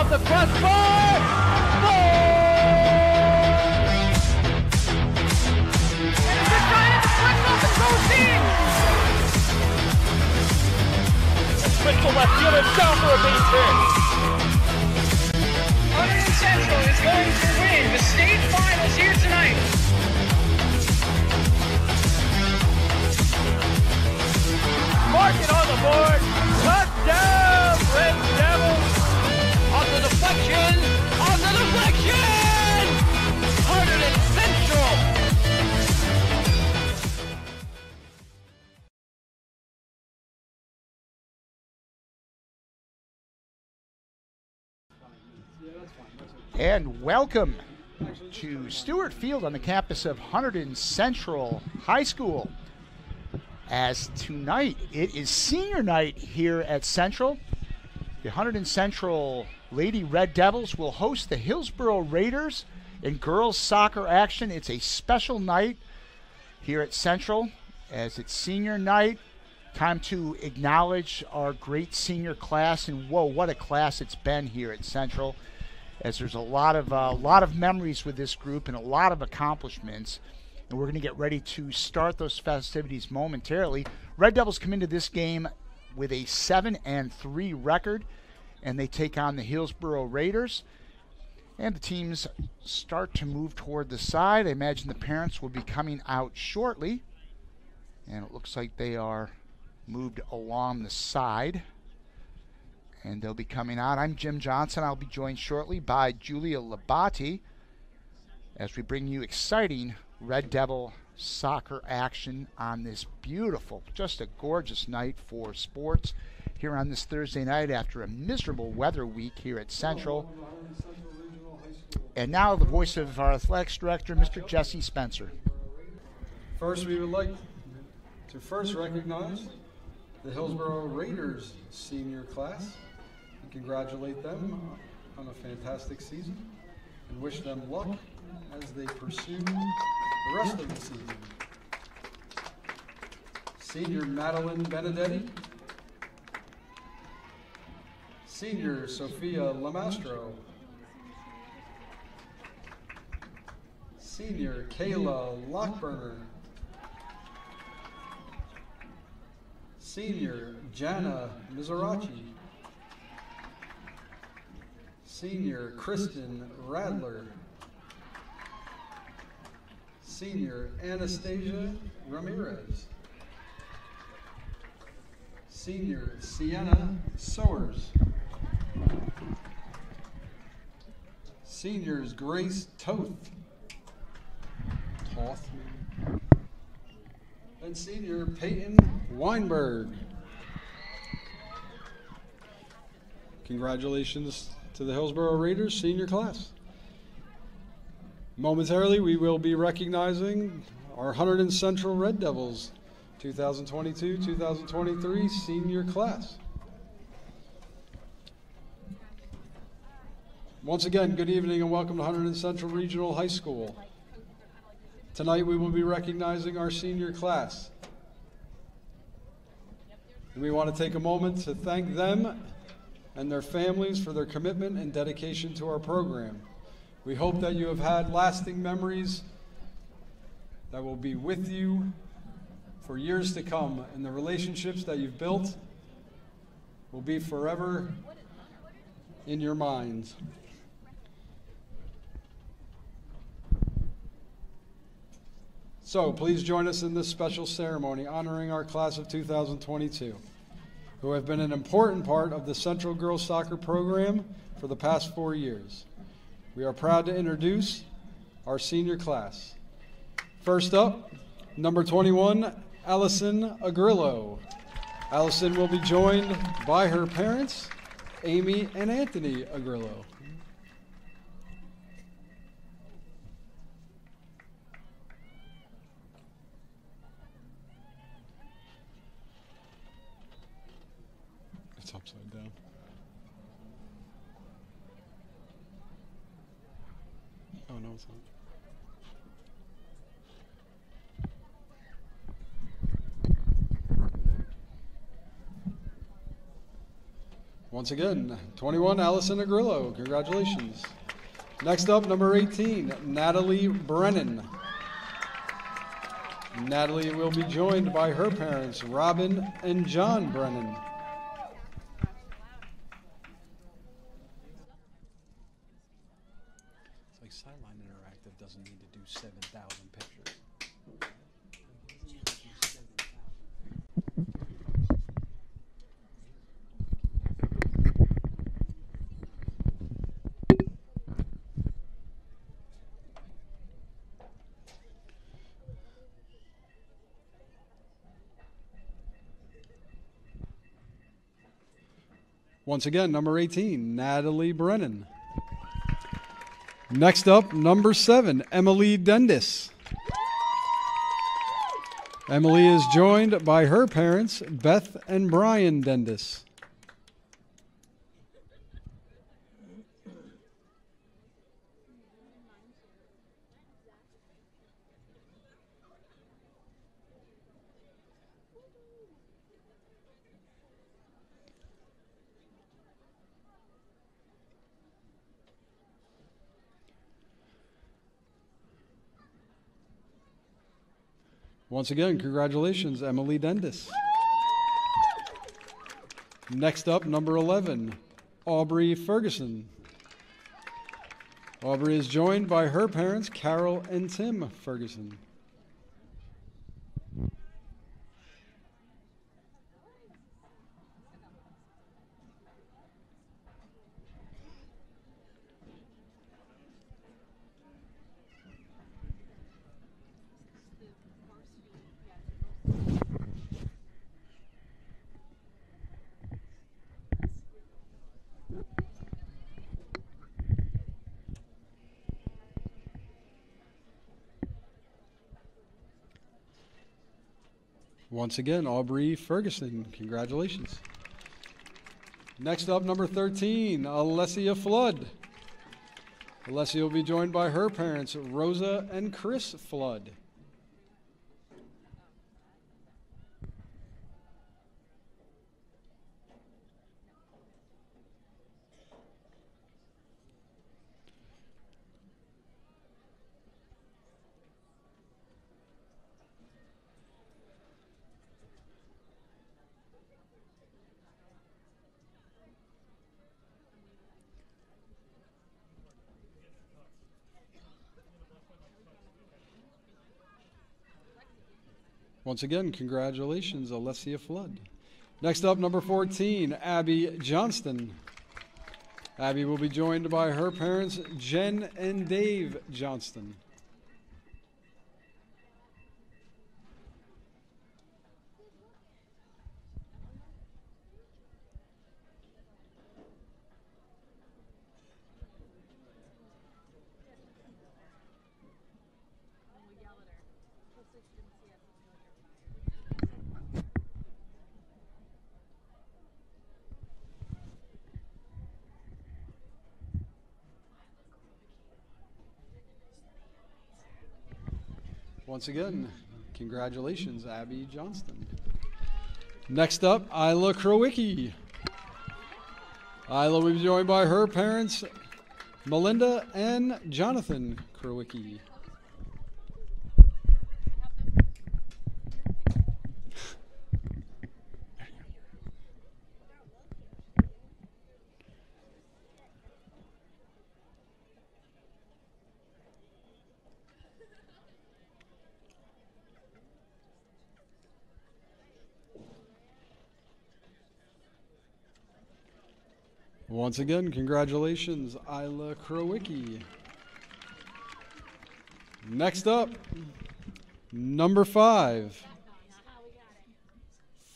off the crossbar. And it's a giant deflects off and goes in. Switch to left field and down for a base hit. Hunterdon Central is going to win the state finals here tonight. Mark it on the board. Touchdown, Red Devils. On the deflection. On the deflection. Hunterdon Central. And welcome to Stewart Field on the campus of Hunterdon Central High School. As tonight, it is senior night here at Central. The Hunterdon Central Lady Red Devils will host the Hillsboro Raiders in girls soccer action. It's a special night here at Central as it's senior night. Time to acknowledge our great senior class, and whoa, what a class it's been here at Central. As there's a lot of memories with this group and a lot of accomplishments. And we're going to get ready to start those festivities momentarily. Red Devils come into this game with a 7-3 record, and they take on the Hillsboro Raiders. And the teams start to move toward the side. I imagine the parents will be coming out shortly. And it looks like they are moved along the side. And they'll be coming out. I'm Jim Johnson. I'll be joined shortly by Julia Labate as we bring you exciting Red Devil soccer action on this beautiful, just a gorgeous night for sports here on this Thursday night after a miserable weather week here at Central. And now the voice of our athletics director, Mr. Jesse Spencer. First, we would like to recognize the Hillsboro Raiders senior class and congratulate them on a fantastic season and wish them luck as they pursue the rest of the season. Senior Madeline Benedetti, Senior Sophia Lamastro, Senior Kayla Lockburner, Senior Jana Mizrachi, Senior Kristen Radler, Senior Anastasia Ramirez, Senior Sienna Sowers, Seniors Grace Toth, and Senior Peyton Weinberg. Congratulations to the Hillsboro Raiders senior class. Momentarily, we will be recognizing our Hunterdon Central Red Devils 2022-2023 senior class. Once again, good evening and welcome to Hunterdon Central Regional High School. Tonight we will be recognizing our senior class. And we want to take a moment to thank them and their families for their commitment and dedication to our program. We hope that you have had lasting memories that will be with you for years to come, and the relationships that you've built will be forever in your minds. So please join us in this special ceremony honoring our class of 2022, who have been an important part of the Central Girls Soccer program for the past 4 years. We are proud to introduce our senior class. First up, number 21, Allison Agrillo. Allison will be joined by her parents, Amy and Anthony Agrillo. It's upside down. Oh, no, it's not. Once again, 21, Allison Agrillo. Congratulations. Next up, number 18, Natalie Brennan. Natalie will be joined by her parents, Robin and John Brennan. It's like Sideline Interactive doesn't need to do 7,000 pictures. Once again, number 18, Natalie Brennan. Next up, number 7, Emily Dendis. Emily is joined by her parents, Beth and Brian Dendis. Once again, congratulations, Emily Dendis. Next up, number 11, Aubrey Ferguson. Aubrey is joined by her parents, Carol and Tim Ferguson. Once again, Aubrey Ferguson. Congratulations. Next up, number 13, Alessia Flood. Alessia will be joined by her parents, Rosa and Chris Flood. Once again, congratulations, Alessia Flood. Next up, number 14, Abby Johnston. Abby will be joined by her parents, Jen and Dave Johnston. Once again, congratulations, Abby Johnston. Next up, Isla Krowicki. Isla will be joined by her parents, Melinda and Jonathan Krowicki. Once again, congratulations, Isla Krowicki. Next up, number 5,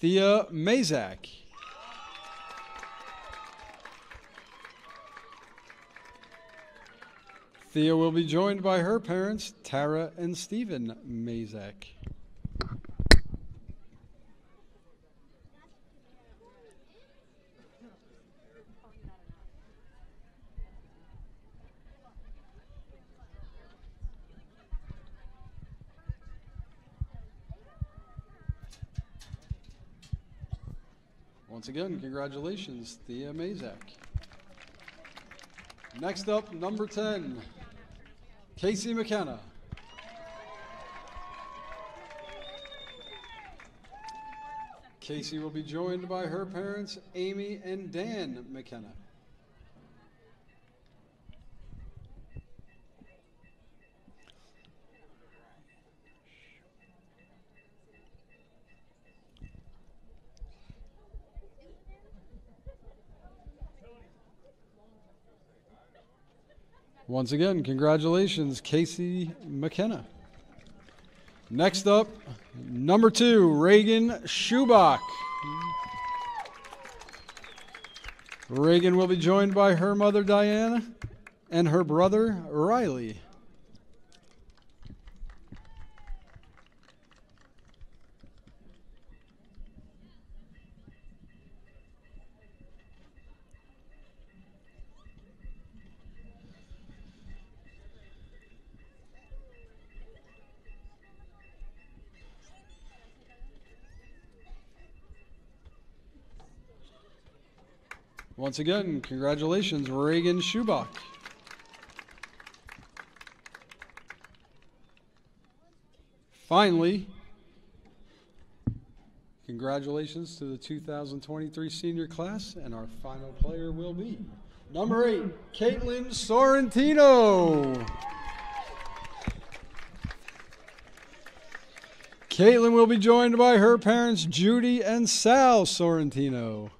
Thea Mazak. Thea will be joined by her parents, Tara and Stephen Mazak. Once Once again, congratulations, Thea Mazak. Next up, number 10, Casey McKenna. Casey will be joined by her parents, Amy and Dan McKenna. Once again, congratulations, Casey McKenna. Next up, number 2, Reagan Schubach. Reagan will be joined by her mother, Diana, and her brother, Riley. Once again, congratulations, Reagan Schubach. Finally, congratulations to the 2023 senior class, and our final player will be number 8, Caitlin Sorrentino. Caitlin will be joined by her parents, Judy and Sal Sorrentino.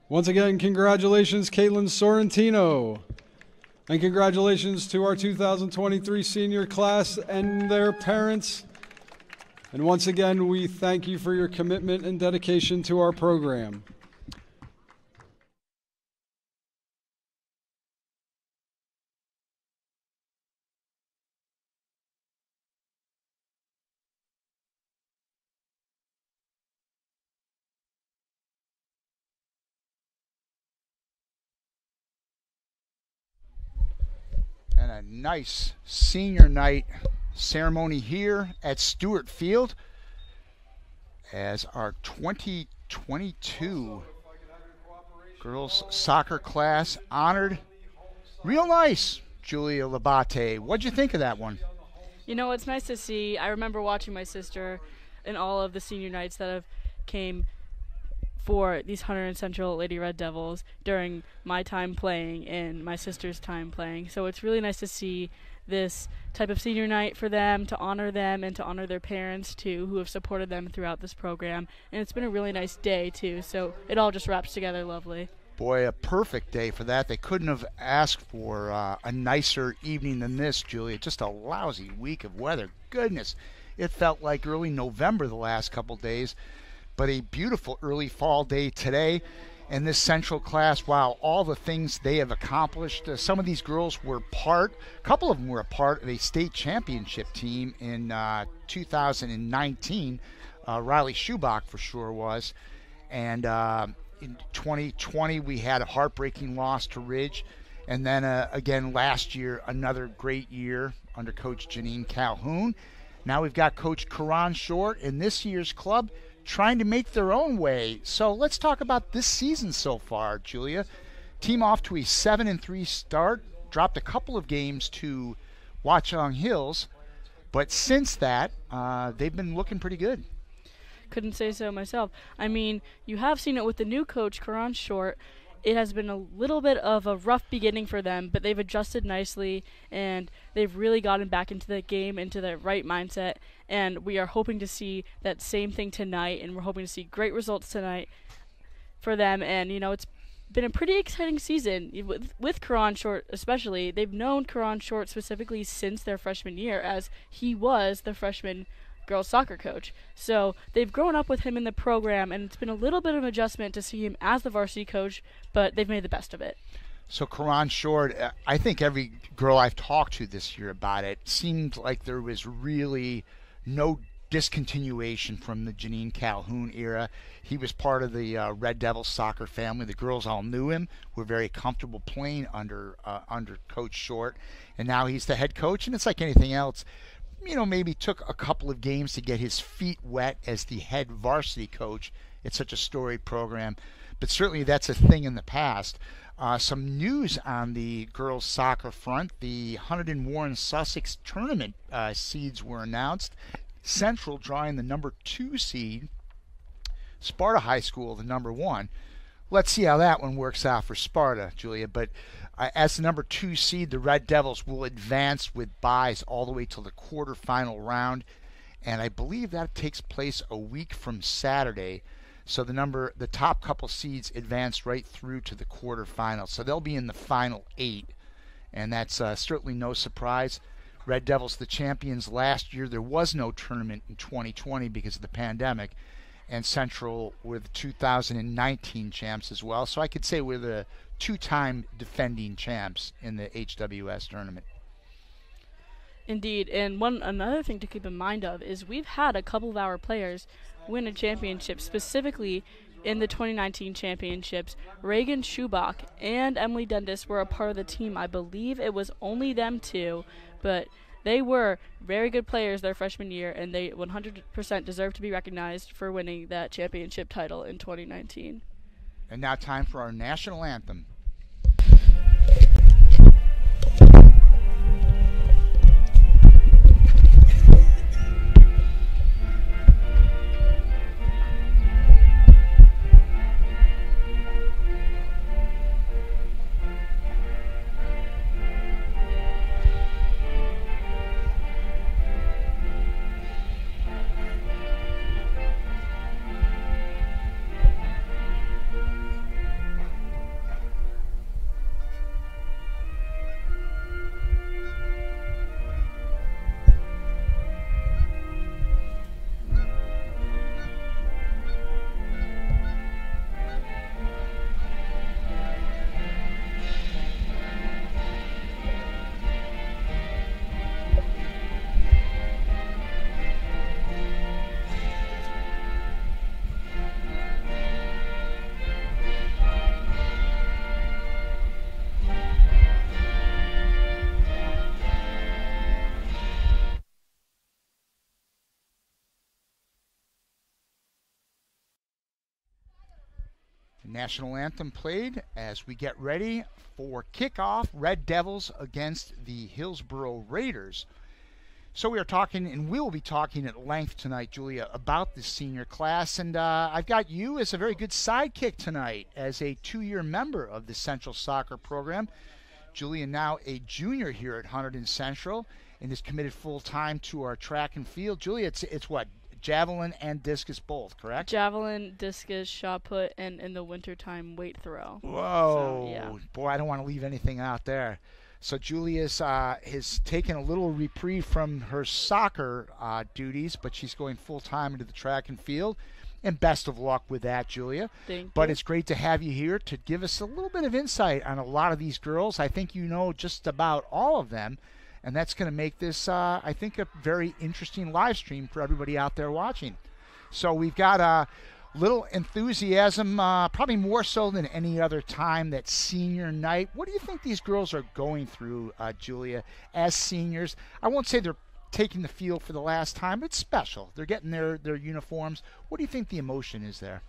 Once again, congratulations, Caitlin Sorrentino. And congratulations to our 2023 senior class and their parents. And once again, we thank you for your commitment and dedication to our program. And a nice senior night ceremony here at Stewart Field as our 2022 girls soccer class honored. Real nice, Julia Labate. What'd you think of that one? You know, it's nice to see. I remember watching my sister in all of the senior nights that have came for these Hunterdon Central Lady Red Devils during my time playing and my sister's time playing. So it's really nice to see this type of senior night for them, to honor them and to honor their parents too, who have supported them throughout this program. And it's been a really nice day too, so it all just wraps together lovely. Boy, a perfect day for that. They couldn't have asked for a nicer evening than this, Julia. Just a lousy week of weather. Goodness, it felt like early November the last couple days. But a beautiful early fall day today. And this Central class, wow, all the things they have accomplished. Some of these girls were a couple of them were a part of a state championship team in 2019. Riley Schubach for sure was. And in 2020, we had a heartbreaking loss to Ridge. And then again last year, another great year under Coach Janine Calhoun. Now we've got Coach Karan Short in this year's club, trying to make their own way. So let's talk about this season so far, Julia. Team off to a 7-3 start, dropped a couple of games to Watchung Hills, but since that, they've been looking pretty good. Couldn't say so myself. I mean, you have seen it with the new coach, Karan Short. It has been a little bit of a rough beginning for them, but they've adjusted nicely, and they've really gotten back into the game, into the right mindset, and we are hoping to see that same thing tonight, and we're hoping to see great results tonight for them. And, you know, it's been a pretty exciting season with Karan Short especially. They've known Karan Short specifically since their freshman year, as he was the freshman girls soccer coach. So they've grown up with him in the program, and it's been a little bit of an adjustment to see him as the varsity coach, but they've made the best of it. So Karan Short, I think every girl I've talked to this year about it seemed like there was really no discontinuation from the Janine Calhoun era. He was part of the Red Devils soccer family. The girls all knew him, were very comfortable playing under Coach Short, and now he's the head coach. And it's like anything else, maybe took a couple of games to get his feet wet as the head varsity coach. It's such a storied program, but certainly that's a thing in the past. Some news on the girls soccer front: the Hunterdon Warren Sussex tournament seeds were announced. Central drawing the number 2 seed, Sparta High School the number 1. Let's see how that one works out for Sparta, Julia. But as the number 2 seed, the Red Devils will advance with byes all the way till the quarterfinal round, and I believe that takes place a week from Saturday. So the top couple seeds advance right through to the quarterfinals. So they'll be in the final 8, and that's certainly no surprise. Red Devils, the champions last year. There was no tournament in 2020 because of the pandemic, and Central were the 2019 champs as well. So I could say we're the 2-time defending champs in the HWS tournament. Indeed, and another thing to keep in mind of is we've had a couple of our players win a championship, specifically in the 2019 championships. Reagan Schubach and Emily Dendis were a part of the team. I believe it was only them two, but they were very good players their freshman year, and they 100% deserve to be recognized for winning that championship title in 2019. And now time for our national anthem. National anthem played as we get ready for kickoff. Red Devils against the Hillsboro Raiders. So we are talking, and we'll be talking at length tonight, Julia, about the senior class. And I've got you as a very good sidekick tonight as a 2-year member of the Central Soccer program. Julia, now a junior here at Hunterdon Central, and is committed full-time to our track and field. Julia, it's what? Javelin and discus both, correct? Javelin, discus, shot put, and in the wintertime weight throw. Whoa. So, yeah. Boy, I don't want to leave anything out there. So Julia's has taken a little reprieve from her soccer duties, but she's going full-time into the track and field. And best of luck with that, Julia. Thank But you. it's great to have you here to give us a little bit of insight on a lot of these girls. I think you know just about all of them. And that's going to make this, I think, a very interesting live stream for everybody out there watching. So we've got a little enthusiasm, probably more so than any other time, that senior night. What do you think these girls are going through, Julia, as seniors? I won't say they're taking the field for the last time, but it's special. They're getting their uniforms. What do you think the emotion is there?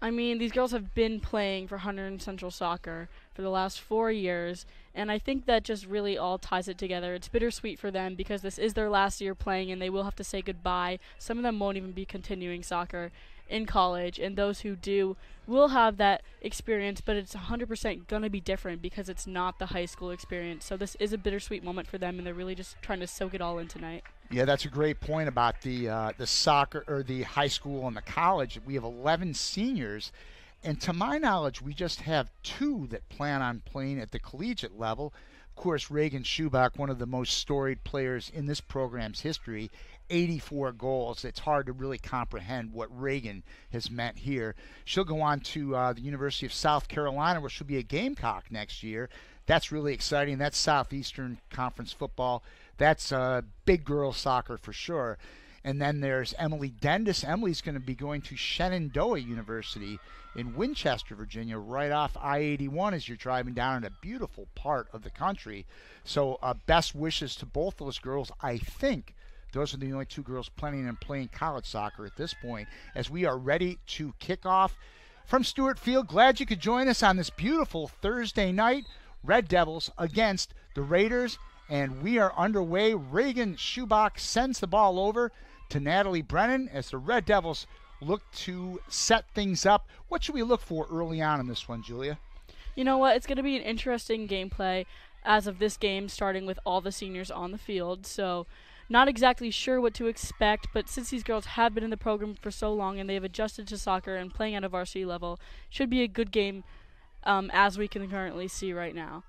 I mean, these girls have been playing for Hunterdon Central Soccer for the last 4 years, and I think that just really all ties it together. It's bittersweet for them because this is their last year playing, and they will have to say goodbye. Some of them won't even be continuing soccer in college, and those who do will have that experience, but it's 100% going to be different because it's not the high school experience. So this is a bittersweet moment for them, and they're really just trying to soak it all in tonight. Yeah, that's a great point about the soccer, or the high school and the college. We have 11 seniors, and to my knowledge, we just have 2 that plan on playing at the collegiate level. Of course, Reagan Schubach, one of the most storied players in this program's history, 84 goals. It's hard to really comprehend what Reagan has meant here. She'll go on to the University of South Carolina, where she'll be a Gamecock next year. That's really exciting. That's Southeastern Conference football. That's big girl soccer for sure. And then there's Emily Dendis. Emily's going to be going to Shenandoah University in Winchester, Virginia, right off I-81 as you're driving down in a beautiful part of the country. So best wishes to both those girls. I think those are the only two girls planning on playing college soccer at this point, as we are ready to kick off from Stewart Field. Glad you could join us on this beautiful Thursday night. Red Devils against the Raiders, and we are underway. Reagan Schubach sends the ball over to Natalie Brennan as the Red Devils look to set things up. What should we look for early on in this one, Julia? You know what? It's going to be an interesting gameplay as of this game, starting with all the seniors on the field. So not exactly sure what to expect, but since these girls have been in the program for so long and they have adjusted to soccer and playing at a varsity level, should be a good game as we can currently see right now.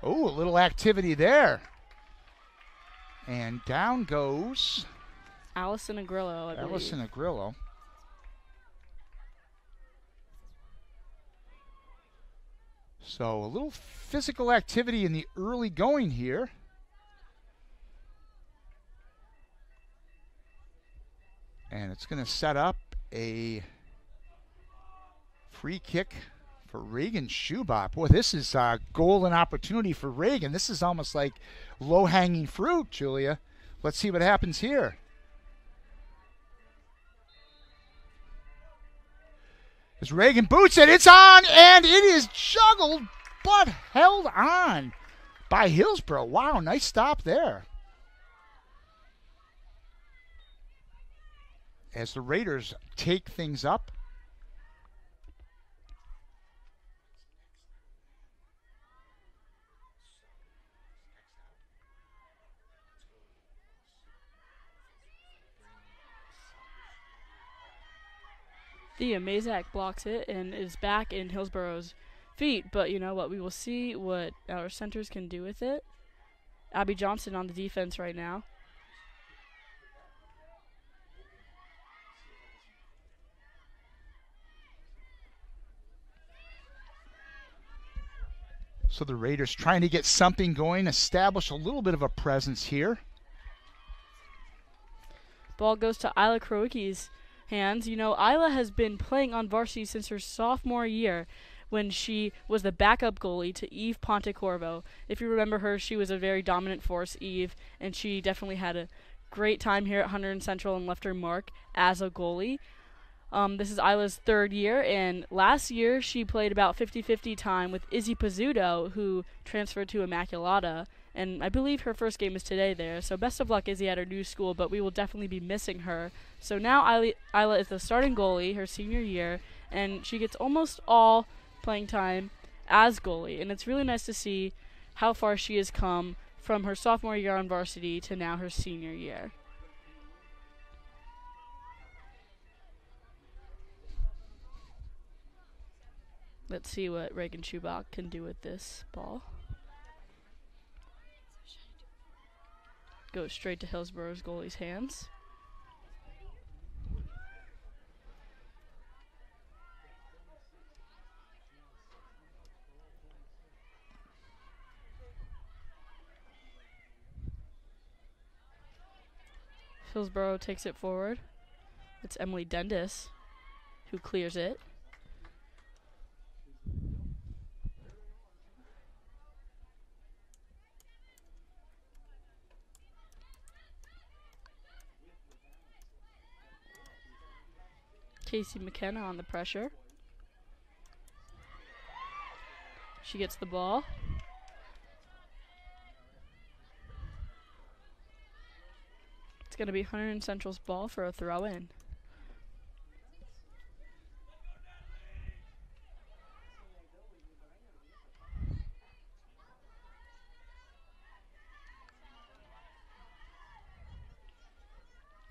Oh, a little activity there. And down goes Allison Agrillo, I believe. Allison Agrillo. So a little physical activity in the early going here. And it's going to set up a free kick for Reagan Schubach. Boy, this is a golden opportunity for Reagan. This is almost like low-hanging fruit, Julia. Let's see what happens here. As Reagan boots it, it's on, and it is juggled, but held on by Hillsboro. Wow, nice stop there. As the Raiders take things up. The Mazak blocks it and is back in Hillsboro's feet, but you know what? We will see what our centers can do with it. Abby Johnson on the defense right now. So the Raiders trying to get something going, establish a little bit of a presence here. Ball goes to Isla Krowicki's hands. You know, Isla has been playing on varsity since her sophomore year when she was the backup goalie to Eve Pontecorvo. If you remember her, she was a very dominant force, Eve, and she definitely had a great time here at Hunterdon Central and left her mark as a goalie. This is Isla's third year, and last year she played about 50-50 time with Izzy Pizzuto, who transferred to Immaculata, and I believe her first game is today there. So best of luck, Izzy, at her new school, but we will definitely be missing her. So now Isla is the starting goalie her senior year, and she gets almost all playing time as goalie, and it's really nice to see how far she has come from her sophomore year on varsity to now her senior year. Let's see what Reagan Schubach can do with this ball. Goes straight to Hillsboro's goalie's hands. Hillsboro takes it forward. It's Emily Dendis who clears it. Casey McKenna on the pressure. She gets the ball. It's going to be Hunterdon Central's ball for a throw-in.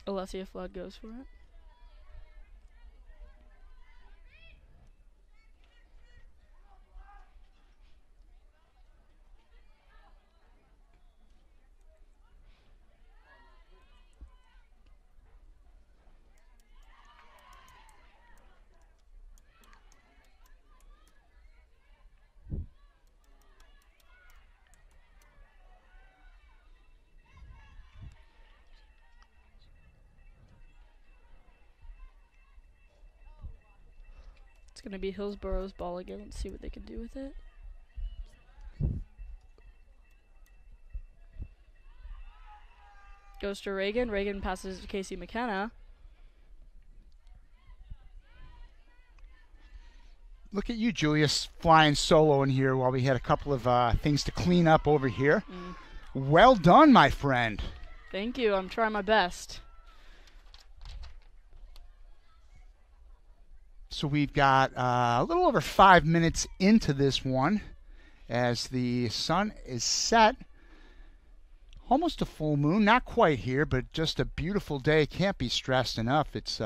Alessia Flood goes for it. It's going to be Hillsboro's ball again. Let's see what they can do with it. Goes to Reagan. Reagan passes to Casey McKenna. Look at you, Julius, flying solo in here while we had a couple of things to clean up over here. Well done, my friend. Thank you. I'm trying my best. So we've got a little over 5 minutes into this one as the sun is set. Almost a full moon, not quite here, but just a beautiful day. Can't be stressed enough. It's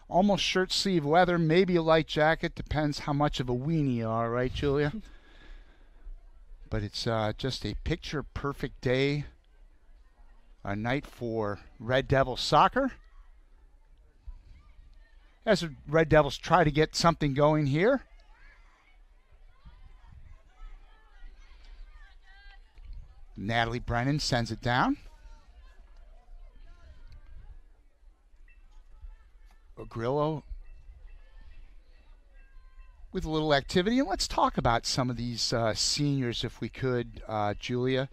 almost shirt sleeve weather, maybe a light jacket. Depends how much of a weenie you are, right, Julia? But it's just a picture perfect day. A night for Red Devils soccer. As the Red Devils try to get something going here. Natalie Brennan sends it down. Grillo with a little activity. And let's talk about some of these seniors if we could, Julia.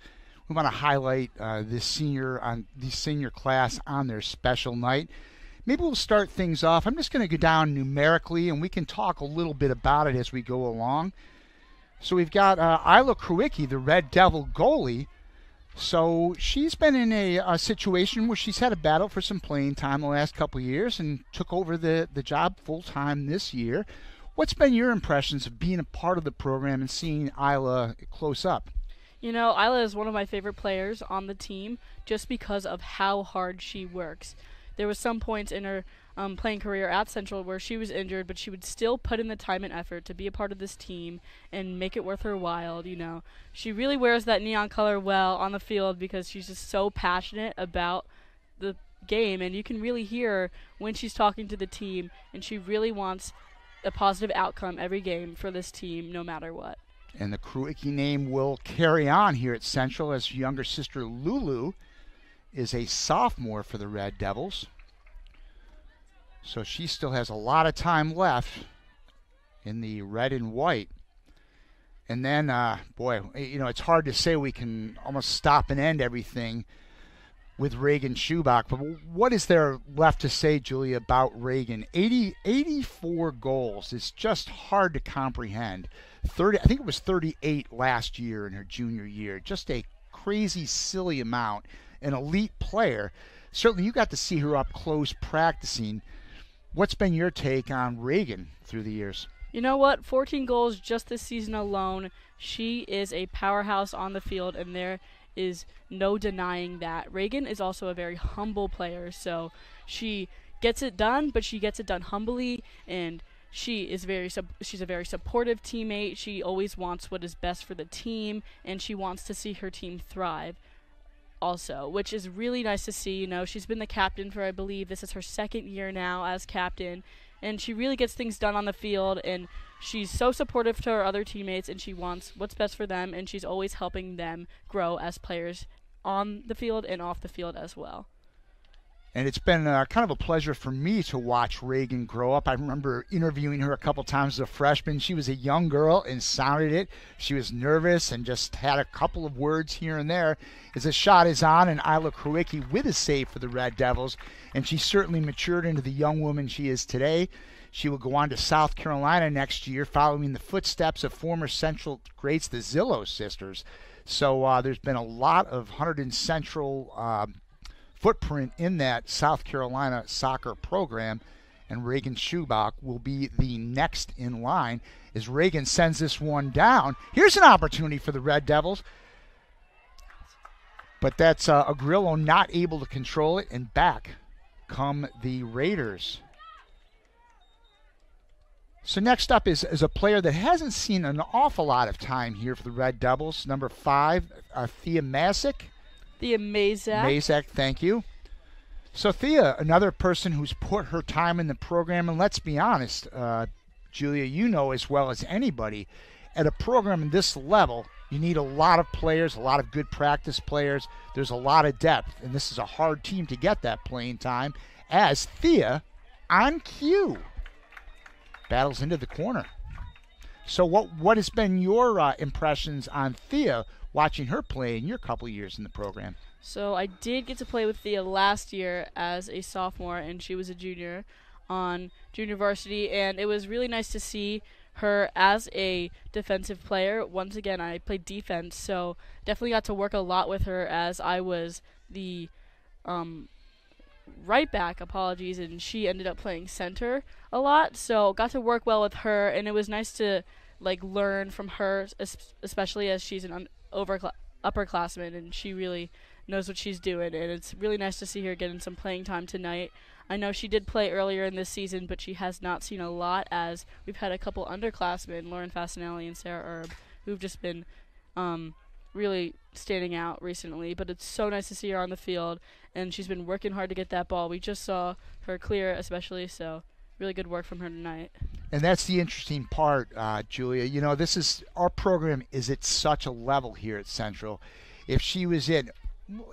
We want to highlight this senior class on their special night. Maybe we'll start things off. I'm just going to go down numerically, and we can talk a little bit about it as we go along. So we've got Isla Krawicki, the Red Devil goalie. So she's been in a situation where she's had a battle for some playing time the last couple of years and took over the job full-time this year. What's been your impressions of being a part of the program and seeing Isla close up? You know, Isla is one of my favorite players on the team just because of how hard she works. There was some points in her playing career at Central where she was injured, but she would still put in the time and effort to be a part of this team and make it worth her while, you know. She really wears that neon color well on the field because she's just so passionate about the game, and you can really hear her when she's talking to the team, and she really wants a positive outcome every game for this team no matter what. And the Krawicki name will carry on here at Central as younger sister Lulu is a sophomore for the Red Devils. So she still has a lot of time left in the red and white. And then, boy, you know, it's hard to say we can almost stop and end everything with Reagan Schubach. But what is there left to say, Julia, about Reagan? 84 goals is just hard to comprehend. I think it was 38 last year in her junior year. Just a crazy, silly amount. An elite player. Certainly you got to see her up close practicing. What's been your take on Reagan through the years? You know what? 14 goals just this season alone. She is a powerhouse on the field, and there is no denying that. Reagan is also a very humble player, so she gets it done, but she gets it done humbly, and she's a very supportive teammate. She always wants what is best for the team, and she wants to see her team thrive also, which is really nice to see. You know, she's been the captain for, I believe, this is her second year now as captain, and she really gets things done on the field, and she's so supportive to her other teammates, and she wants what's best for them, and she's always helping them grow as players on the field and off the field as well. And it's been kind of a pleasure for me to watch Reagan grow up. I remember interviewing her a couple times as a freshman. She was a young girl and sounded it. She was nervous and just had a couple of words here and there. As the shot is on, and Isla Krawicki with a save for the Red Devils, and she certainly matured into the young woman she is today. She will go on to South Carolina next year, following the footsteps of former Central greats, the Zillow sisters. So there's been a lot of Hunterdon Central footprint in that South Carolina soccer program, and Reagan Schubach will be the next in line as Reagan sends this one down. Here's an opportunity for the Red Devils, but that's Agrillo not able to control it, and back come the Raiders. So next up is a player that hasn't seen an awful lot of time here for the Red Devils, number 5, Thea Masick. Thea Mazak. Mazak, thank you. So Thea, another person who's put her time in the program, and let's be honest, Julia, you know as well as anybody, at a program in this level, you need a lot of players, a lot of good practice players. There's a lot of depth, and this is a hard team to get that playing time, as Thea on cue battles into the corner. So what has been your impressions on Thea watching her play in your couple years in the program? So I did get to play with Thea last year as a sophomore, and she was a junior on junior varsity, and it was really nice to see her as a defensive player. Once again, I played defense, so definitely got to work a lot with her as I was the right back, and she ended up playing center a lot, so got to work well with her, and it was nice to learn from her, especially as she's an upperclassman, and she really knows what she's doing, and it's really nice to see her getting some playing time tonight. I know she did play earlier in this season, but she has not seen a lot, as we've had a couple underclassmen, Lauren Fasinelli and Sarah Erb, who've just been really standing out recently. But it's so nice to see her on the field, and she's been working hard to get that ball. We just saw her clear especially, so really good work from her tonight. And that's the interesting part, Julia. You know, our program is at such a level here at Central. If she was in,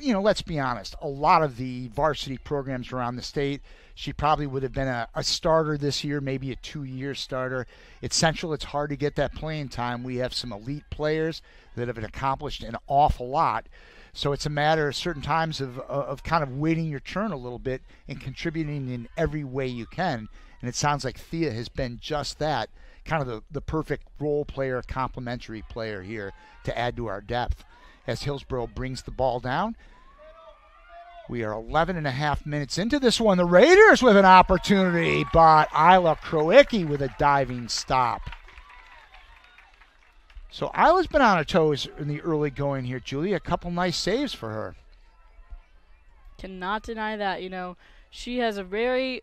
let's be honest, a lot of the varsity programs around the state, she probably would have been a starter this year, maybe a 2-year starter. At Central, it's hard to get that playing time. We have some elite players that have accomplished an awful lot. So it's a matter of certain times of kind of waiting your turn a little bit and contributing in every way you can. And it sounds like Thea has been just that, kind of the perfect role player, complementary player here to add to our depth. As Hillsboro brings the ball down, we are 11 and a half minutes into this one. The Raiders with an opportunity, but Isla Kroicki with a diving stop. So Isla's been on her toes in the early going here, Julie. A couple nice saves for her. Cannot deny that. She has a very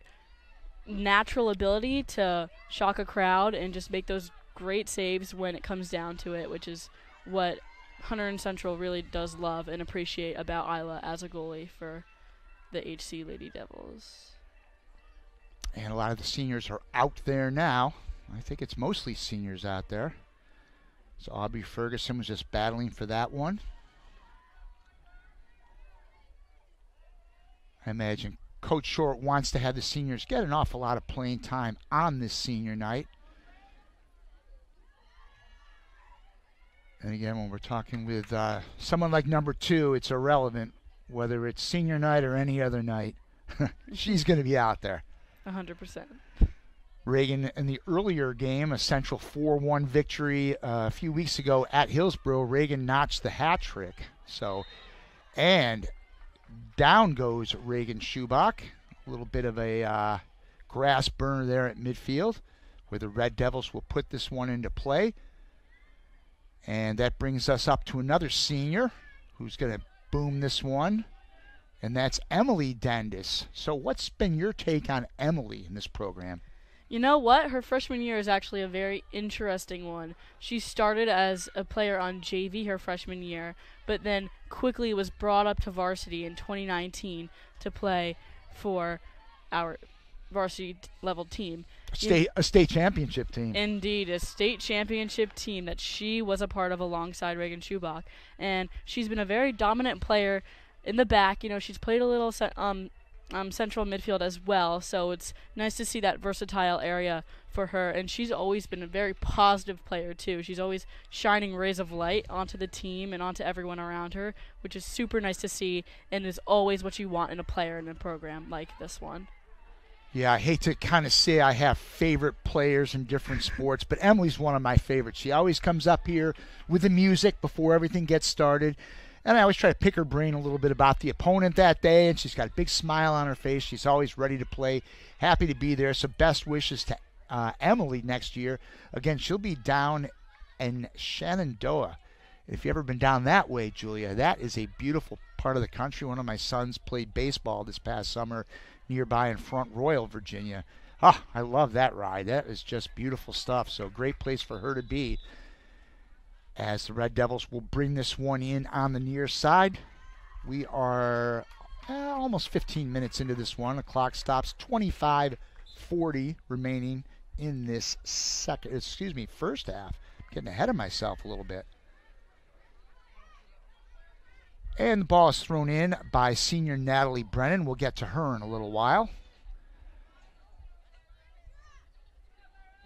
natural ability to shock a crowd and just make those great saves when it comes down to it, which is what Hunterdon Central really does love and appreciate about Isla as a goalie for the HC Lady Devils. And a lot of the seniors are out there now. I think it's mostly seniors out there. So Aubrey Ferguson was just battling for that one. I imagine Coach Short wants to have the seniors get an awful lot of playing time on this senior night. And again, when we're talking with someone like number 2, it's irrelevant whether it's senior night or any other night. She's going to be out there. 100%. Reagan, in the earlier game, a Central 4-1 victory a few weeks ago at Hillsboro, Reagan notched the hat trick. And down goes Reagan Schubach. A little bit of a grass burner there at midfield, where the Red Devils will put this one into play. And that brings us up to another senior who's going to boom this one, and that's Emily Dandis. So what's been your take on Emily in this program? You know what? Her freshman year is actually a very interesting one. She started as a player on JV her freshman year, but then quickly was brought up to varsity in 2019 to play for our varsity level team. A state championship team. Indeed, a state championship team that she was a part of alongside Reagan Schubach. And she's been a very dominant player in the back. She's played a little central midfield as well, so it's nice to see that versatile area for her. And she's always been a very positive player too. She's always shining rays of light onto the team and onto everyone around her, which is super nice to see and is always what you want in a player in a program like this one. Yeah, I hate to kind of say I have favorite players in different sports, but Emily's one of my favorites. She always comes up here with the music before everything gets started. And I always try to pick her brain a little bit about the opponent that day, and she's got a big smile on her face. She's always ready to play, happy to be there. So best wishes to Emily next year. Again, she'll be down in Shenandoah. If you've ever been down that way, Julia, that is a beautiful part of the country. One of my sons played baseball this past summer nearby in Front Royal, Virginia. I love that ride. That is just beautiful stuff. So great place for her to be, as the Red Devils will bring this one in on the near side. We are almost 15 minutes into this one. The clock stops. 25:40 remaining in this first half. Getting ahead of myself a little bit. And the ball is thrown in by senior Natalie Brennan. We'll get to her in a little while.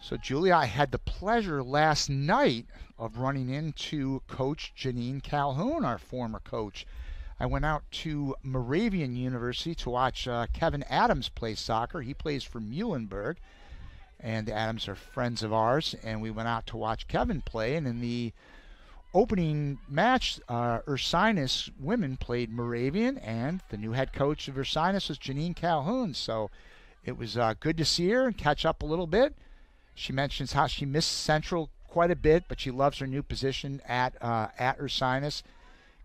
So, Julia, I had the pleasure last night of running into Coach Janine Calhoun, our former coach. I went out to Moravian University to watch Kevin Adams play soccer. He plays for Muhlenberg, and the Adams are friends of ours, and we went out to watch Kevin play, and in the opening match, Ursinus women played Moravian, and the new head coach of Ursinus was Janine Calhoun, so it was good to see her and catch up a little bit. She mentions how she missed Central quite a bit, but she loves her new position at Ursinus.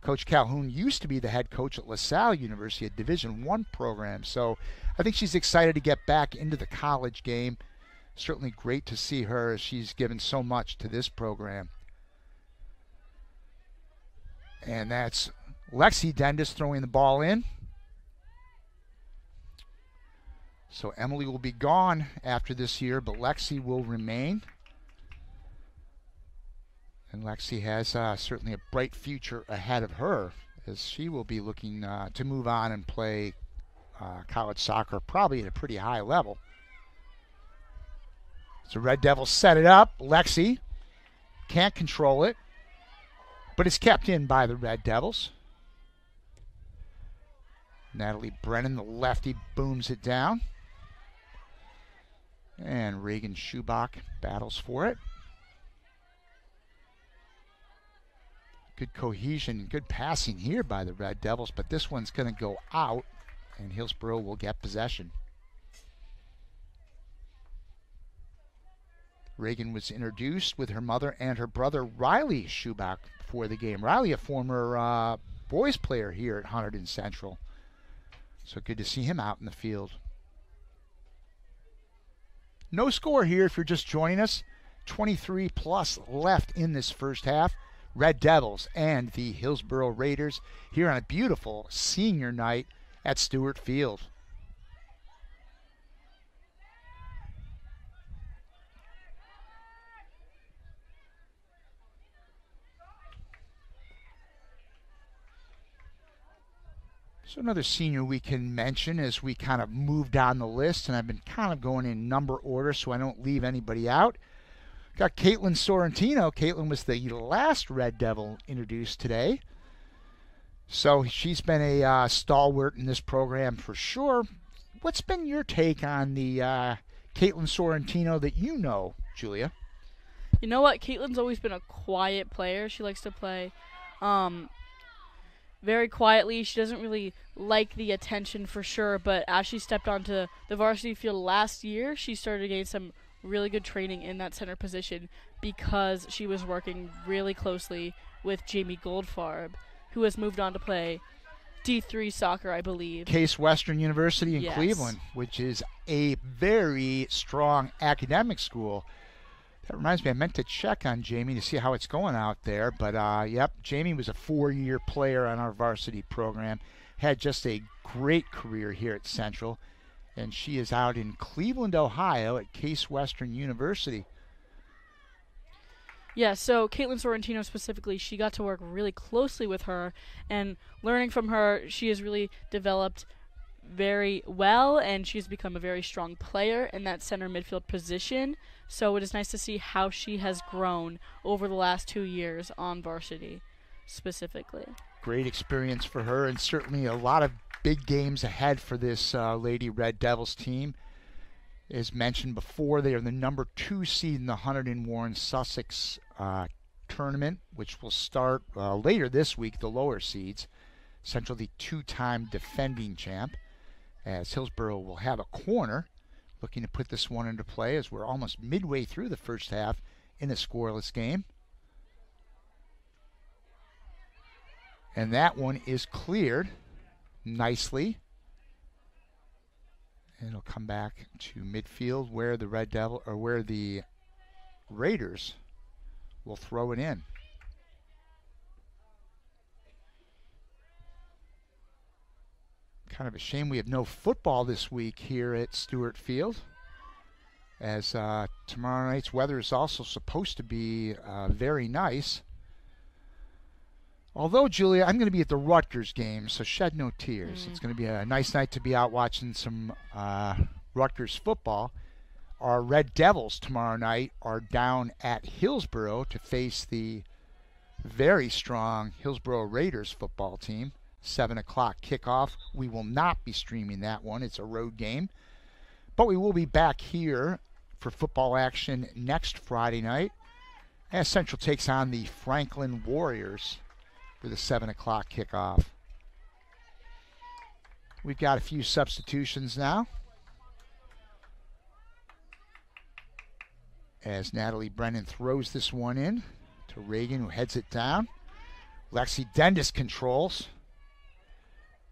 Coach Calhoun used to be the head coach at LaSalle University, a Division I program. So I think she's excited to get back into the college game. Certainly great to see her as she's given so much to this program. And that's Lexi Dendis throwing the ball in. So Emily will be gone after this year, but Lexi will remain. And Lexi has certainly a bright future ahead of her, as she will be looking to move on and play college soccer, probably at a pretty high level. So Red Devils set it up. Lexi can't control it, but it's kept in by the Red Devils. Natalie Brennan, the lefty, booms it down. And Reagan Schubach battles for it. Good cohesion, good passing here by the Red Devils, but this one's going to go out, and Hillsboro will get possession. Reagan was introduced with her mother and her brother Riley Schubach before the game. Riley, a former boys player here at Hunterdon Central. So good to see him out in the field. No score here if you're just joining us. 23 plus left in this first half. Red Devils and the Hillsboro Raiders here on a beautiful senior night at Stewart Field. So another senior we can mention as we kind of move down the list, and I've been kind of going in number order so I don't leave anybody out. Got Caitlin Sorrentino. Caitlin was the last Red Devil introduced today. So she's been a stalwart in this program for sure. What's been your take on the Caitlin Sorrentino that you know, Julia? You know what? Caitlin's always been a quiet player. She likes to play very quietly. She doesn't really like the attention for sure, but as she stepped onto the varsity field last year, she started getting some really good training in that center position because she was working really closely with Jamie Goldfarb, who has moved on to play D3 soccer, I believe. Case Western University in Yes. Cleveland, which is a very strong academic school. That reminds me, I meant to check on Jamie to see how it's going out there. But, yep, Jamie was a 4-year player on our varsity program. Had just a great career here at Central. And she is out in Cleveland, Ohio at Case Western University. Yeah, so Caitlin Sorrentino specifically, she got to work really closely with her. And learning from her, she has really developed very well, and she's become a very strong player in that center midfield position. So it is nice to see how she has grown over the last 2 years on varsity specifically. Great experience for her, and certainly a lot of big games ahead for this Lady Red Devils team. As mentioned before, they are the number 2 seed in the Hunterdon Warren Sussex tournament, which will start later this week, the lower seeds. Central, the 2-time defending champ, as Hillsboro will have a corner, looking to put this one into play as we're almost midway through the first half in a scoreless game. And that one is cleared nicely. And it'll come back to midfield where the where the Raiders will throw it in. Kind of a shame we have no football this week here at Stewart Field, as tomorrow night's weather is also supposed to be very nice. Although, Julia, I'm going to be at the Rutgers game, so shed no tears. It's going to be a nice night to be out watching some Rutgers football. Our Red Devils tomorrow night are down at Hillsboro to face the very strong Hillsboro Raiders football team. 7 o'clock kickoff. We will not be streaming that one. It's a road game. But we will be back here for football action next Friday night as Central takes on the Franklin Warriors for the 7 o'clock kickoff. We've got a few substitutions now, as Natalie Brennan throws this one in to Reagan, who heads it down. Lexi Dendis controls.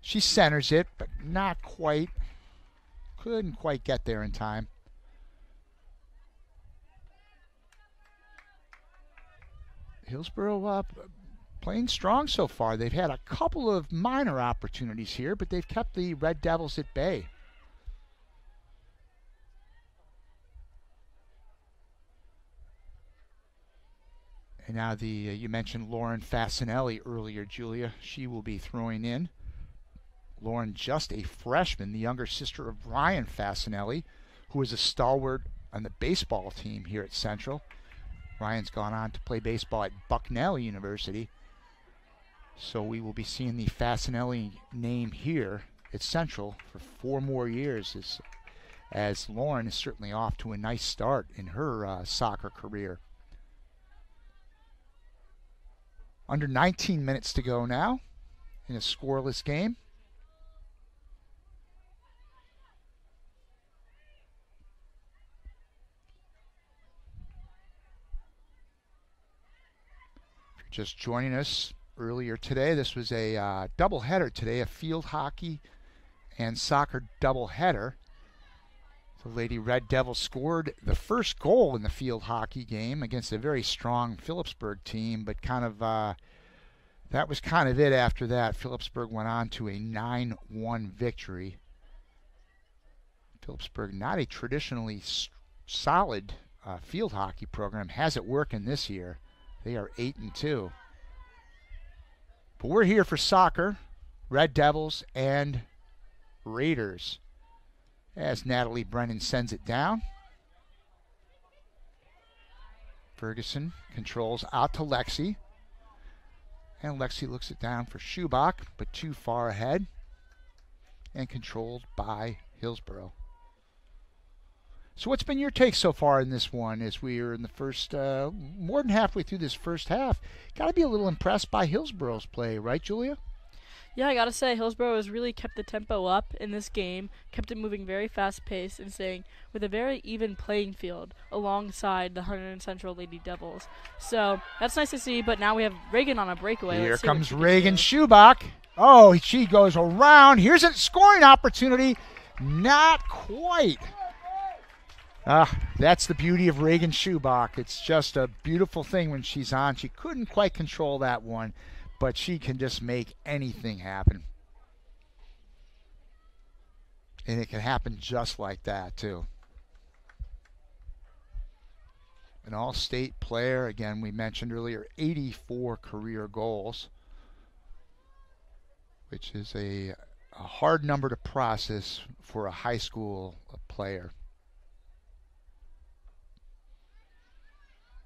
She centers it, but not quite. Couldn't quite get there in time. Hillsboro playing strong so far. They've had a couple of minor opportunities here, but they've kept the Red Devils at bay. And now you mentioned Lauren Fasinelli earlier, Julia. She will be throwing in. Lauren, just a freshman, the younger sister of Ryan Fasinelli, who is a stalwart on the baseball team here at Central. Ryan's gone on to play baseball at Bucknell University. So we will be seeing the Fasinelli name here at Central for 4 more years, as Lauren is certainly off to a nice start in her soccer career. Under 19 minutes to go now in a scoreless game. If you're just joining us earlier today, this was a doubleheader today, a field hockey and soccer doubleheader. The Lady Red Devils scored the first goal in the field hockey game against a very strong Phillipsburg team, but that was kind of it after that. Phillipsburg went on to a 9-1 victory. Phillipsburg, not a traditionally solid field hockey program, has it working this year. They are 8-2. But we're here for soccer, Red Devils and Raiders, as Natalie Brennan sends it down. Ferguson controls out to Lexi. And Lexi looks it down for Schubach, but too far ahead. And controlled by Hillsboro. So what's been your take so far in this one, as we are in the first, more than halfway through this first half? Got to be a little impressed by Hillsboro's play, right, Julia? Yeah, I gotta say, Hillsboro has really kept the tempo up in this game, kept it moving very fast-paced, and staying with a very even playing field alongside the Hunterdon Central Lady Devils. So that's nice to see, but now we have Reagan on a breakaway. Here comes Reagan Schubach. Oh, she goes around. Here's a scoring opportunity. Not quite. That's the beauty of Reagan Schubach. It's just a beautiful thing when she's on. She couldn't quite control that one, but she can just make anything happen. And it can happen just like that, too. An all-state player. Again, we mentioned earlier, 84 career goals, which is a hard number to process for a high school player.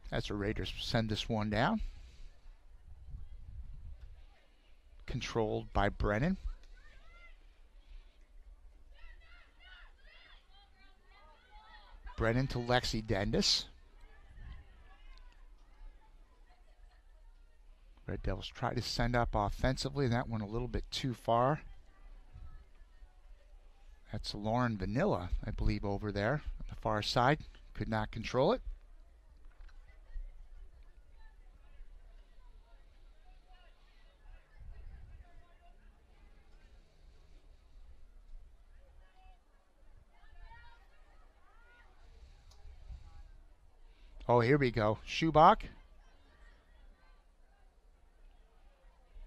As the Raiders send this one down. Controlled by Brennan. Brennan to Lexi Dendis. Red Devils try to send up offensively. That one a little bit too far. That's Lauren Vanilla, I believe, over there on the far side. Could not control it. Oh, here we go. Schubach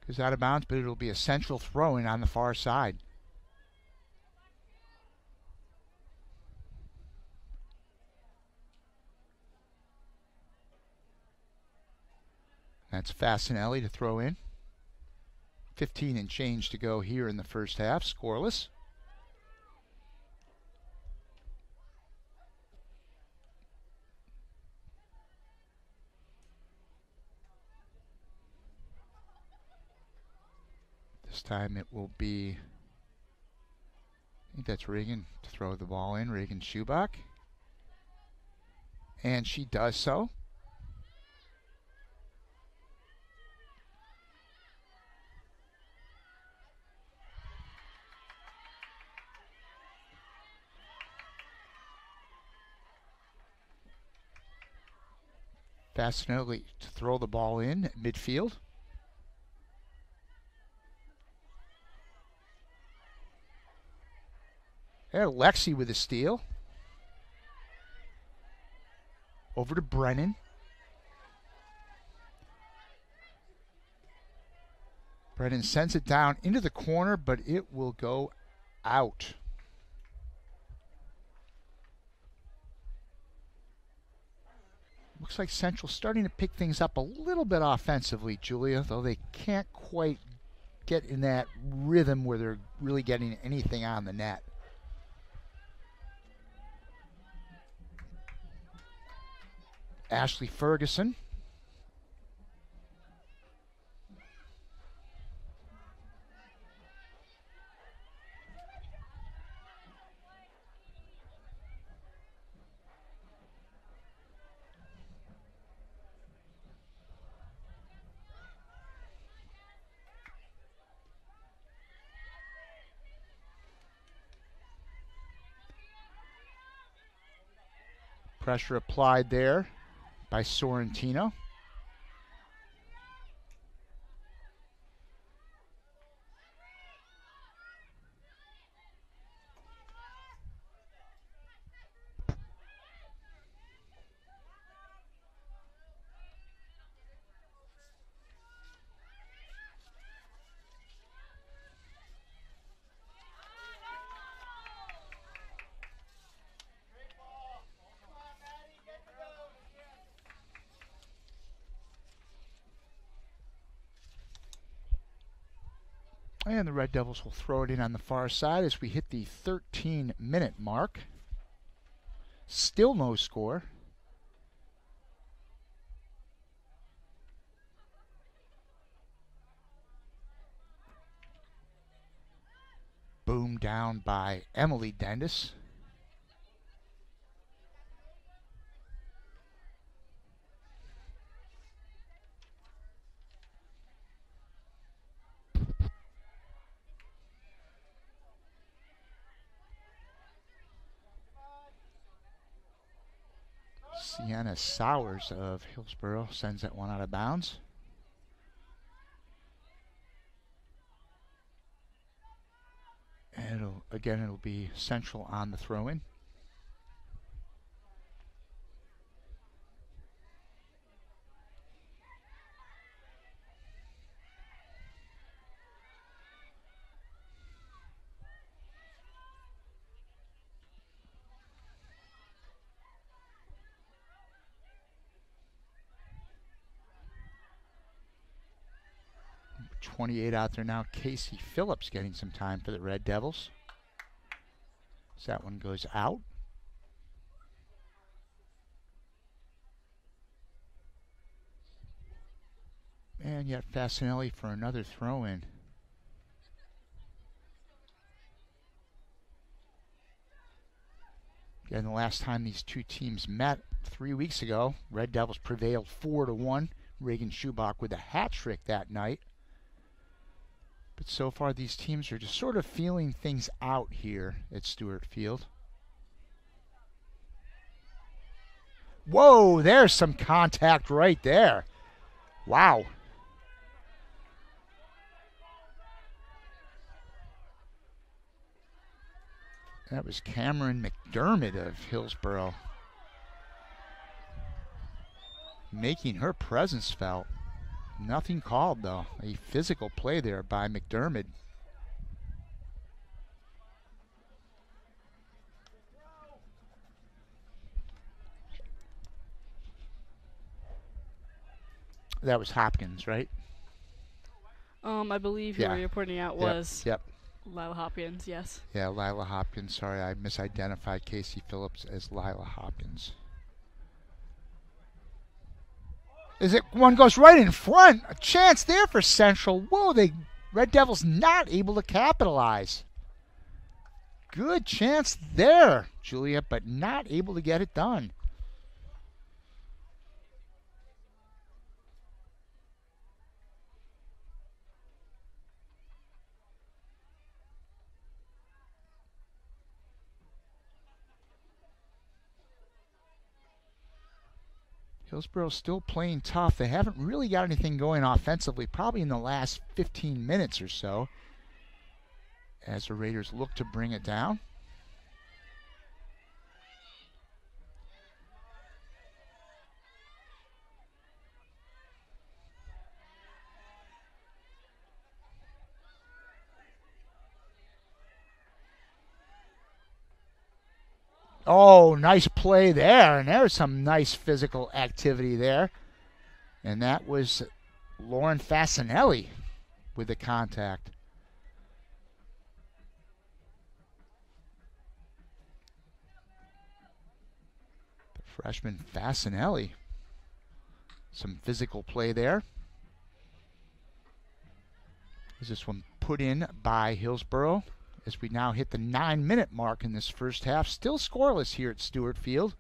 goes out of bounds, but it'll be a central throw-in on the far side. That's Fasinelli to throw in. 15 and change to go here in the first half, scoreless. This time it will be, I think that's Reagan to throw the ball in, Reagan Schubach. And she does so. Fasinelli to throw the ball in at midfield. There, Lexi with a steal. Over to Brennan. Brennan sends it down into the corner, but it will go out. Looks like Central's starting to pick things up a little bit offensively, Julia, though they can't quite get in that rhythm where they're really getting anything on the net. Ashley Ferguson. Pressure applied there by Sorrentino. And the Red Devils will throw it in on the far side as we hit the 13-minute mark. Still no score. Boom down by Emily Dendis. Sienna Sowers of Hillsboro sends that one out of bounds. And it'll be Central on the throw-in. Number 28 out there now, Casey Phillips getting some time for the Red Devils. So that one goes out. And yet Fasinelli for another throw-in. Again, the last time these two teams met 3 weeks ago, Red Devils prevailed 4-1. Reagan Schubach with a hat trick that night. But so far these teams are just sort of feeling things out here at Stewart Field. Whoa, there's some contact right there. Wow. That was Cameron McDermott of Hillsboro making her presence felt. Nothing called, though. A physical play there by McDermott. That was Hopkins, right? I believe who you're pointing out was Yep. Lila Hopkins, yes. Yeah, Lila Hopkins. Sorry, I misidentified Casey Phillips as Lila Hopkins. One goes right in front. A chance there for Central. Whoa, they Red Devils not able to capitalize. Good chance there, Julia, but not able to get it done. Hillsboro still playing tough. They haven't really got anything going offensively, probably in the last 15 minutes or so, as the Raiders look to bring it down. Oh, nice play there, and there's some nice physical activity there. And that was Lauren Fasinelli with the contact. The freshman Fasinelli. Some physical play there. Is this one put in by Hillsboro? As we now hit the 9-minute mark in this first half. Still scoreless here at Stewart Field.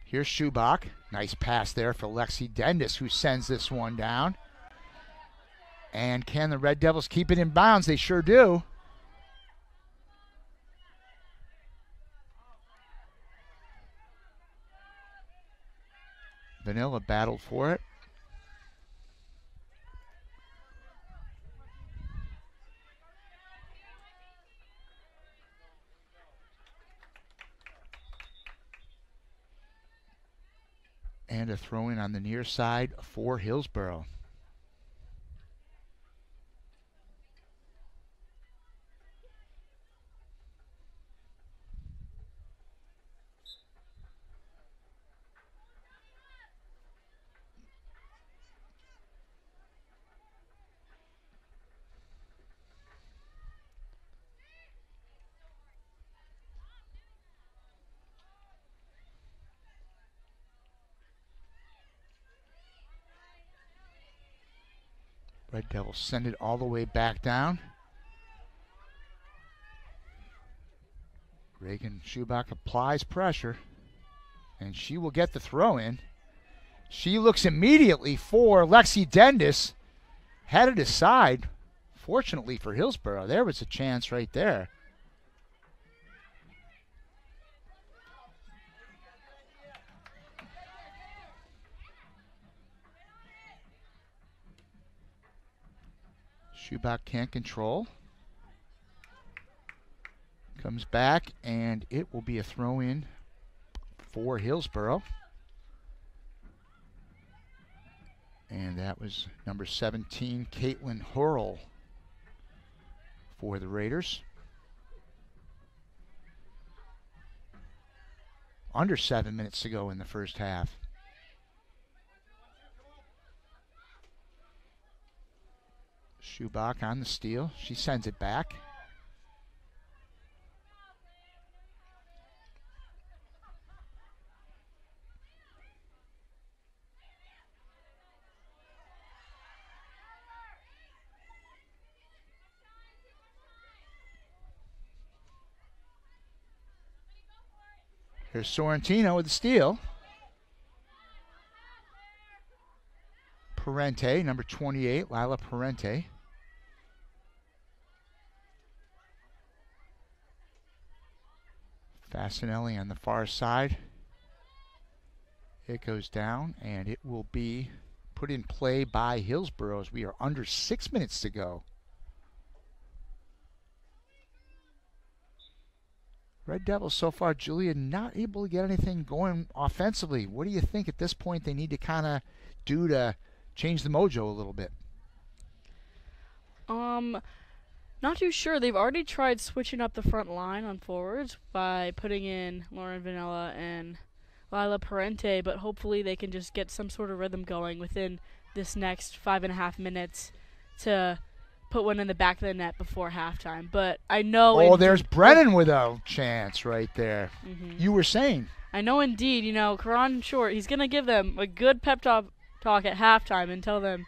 Here's Schubach. Nice pass there for Lexi Dendis, who sends this one down. And can the Red Devils keep it in bounds? They sure do. Vanilla battled for it. And a throw-in on the near side for Hillsboro. Red Devils send it all the way back down. Reagan Schubach applies pressure, and she will get the throw in. She looks immediately for Lexi Dendis, headed aside. Fortunately for Hillsboro, there was a chance right there. Schubach can't control. Comes back, and it will be a throw-in for Hillsboro. And that was number 17, Caitlin Hurl for the Raiders. Under 7 minutes to go in the first half. Schubach on the steal. She sends it back. Here's Sorrentino with the steal. Parente, number 28, Lila Parente. Fasinelli on the far side. It goes down, and it will be put in play by Hillsboro as we are under 6 minutes to go. Red Devils so far, Julia, not able to get anything going offensively. What do you think at this point they need to kind of do to change the mojo a little bit? Not too sure. They've already tried switching up the front line on forwards by putting in Lauren Vanilla and Lila Parente, but hopefully they can just get some sort of rhythm going within this next 5.5 minutes to put one in the back of the net before halftime. But I know. Oh, there's Brennan with a chance right there. Mm-hmm. You were saying. I know indeed, Karan Short, he's going to give them a good pep talk at halftime and tell them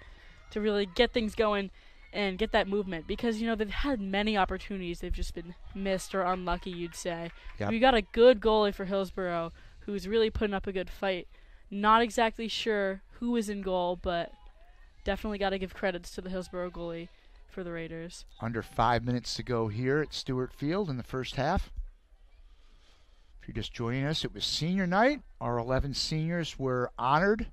to really get things going and get that movement because, they've had many opportunities. They've just been missed or unlucky, you'd say. Yep. We got a good goalie for Hillsboro who's really putting up a good fight. Not exactly sure who is in goal, but definitely got to give credits to the Hillsboro goalie for the Raiders. Under 5 minutes to go here at Stewart Field in the first half. If you're just joining us, it was senior night. Our 11 seniors were honored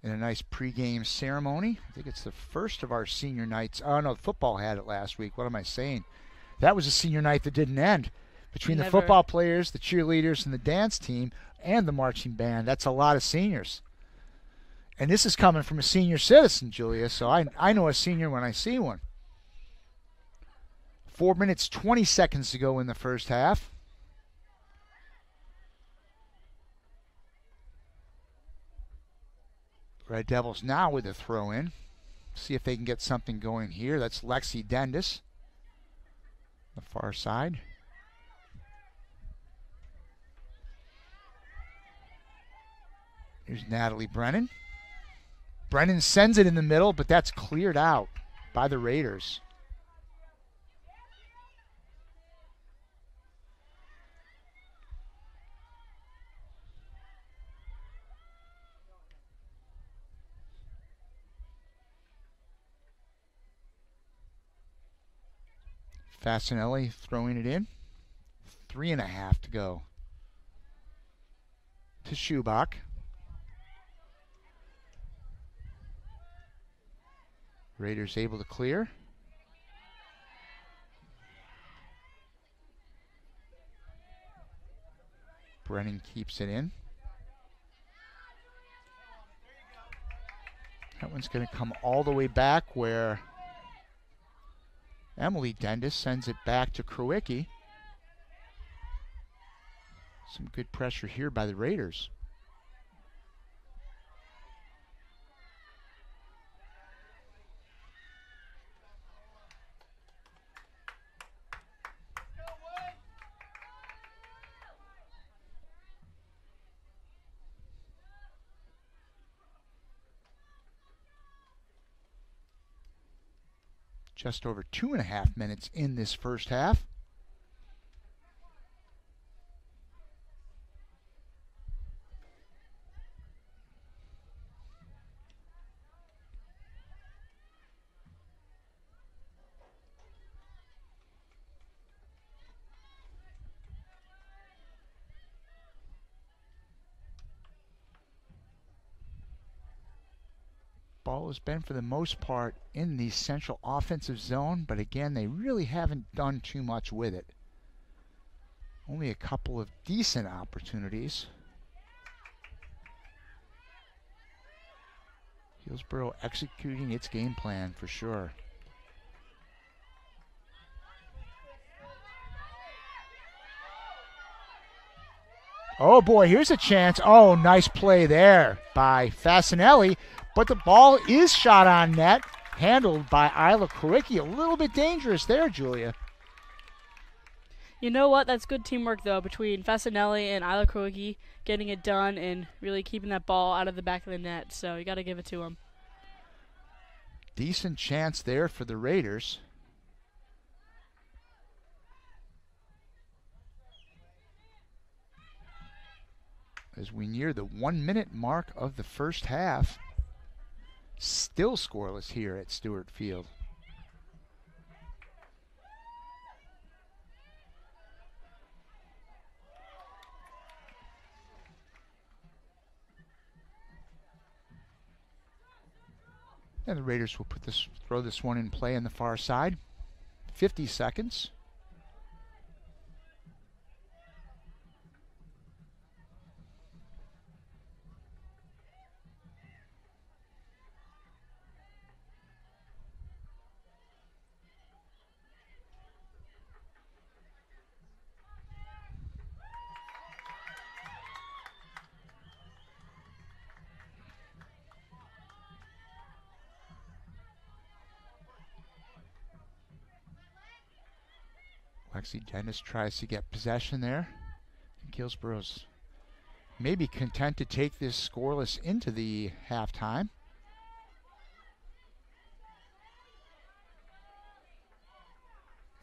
in a nice pregame ceremony. I think it's the first of our senior nights. Oh, no, football had it last week. What am I saying? That was a senior night that didn't end. Between the football players, the cheerleaders, and the dance team, and the marching band, that's a lot of seniors. And this is coming from a senior citizen, Julia, so I know a senior when I see one. 4 minutes, 20 seconds to go in the first half. Red Devils now with a throw in. See if they can get something going here. That's Lexi Dendis. The far side. Here's Natalie Brennan. Brennan sends it in the middle, but that's cleared out by the Raiders. Fasinelli throwing it in. 3.5 to go. To Schubach. Raiders able to clear. Brennan keeps it in. That one's going to come all the way back where Emily Dendis sends it back to Krowicki. Some good pressure here by the Raiders. Just over 2.5 minutes in this first half. Ball has been, for the most part, in the central offensive zone, but again, they really haven't done too much with it. Only a couple of decent opportunities. Hillsboro executing its game plan for sure. Oh boy, here's a chance. Oh, nice play there by Fasinelli. But the ball is shot on net, handled by Isla Krowicki. A little bit dangerous there, Julia. You know what? That's good teamwork, though, between Fasinelli and Isla Krowicki getting it done and really keeping that ball out of the back of the net. So you got to give it to them. Decent chance there for the Raiders. As we near the 1 minute mark of the first half. Still scoreless here at Stewart Field. And the Raiders will throw this one in play on the far side. 50 seconds. Lexi Dennis tries to get possession there. And Hillsboro's maybe content to take this scoreless into the halftime.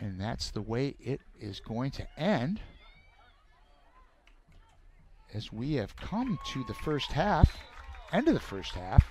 And that's the way it is going to end, as we have come to the first half, end of the first half.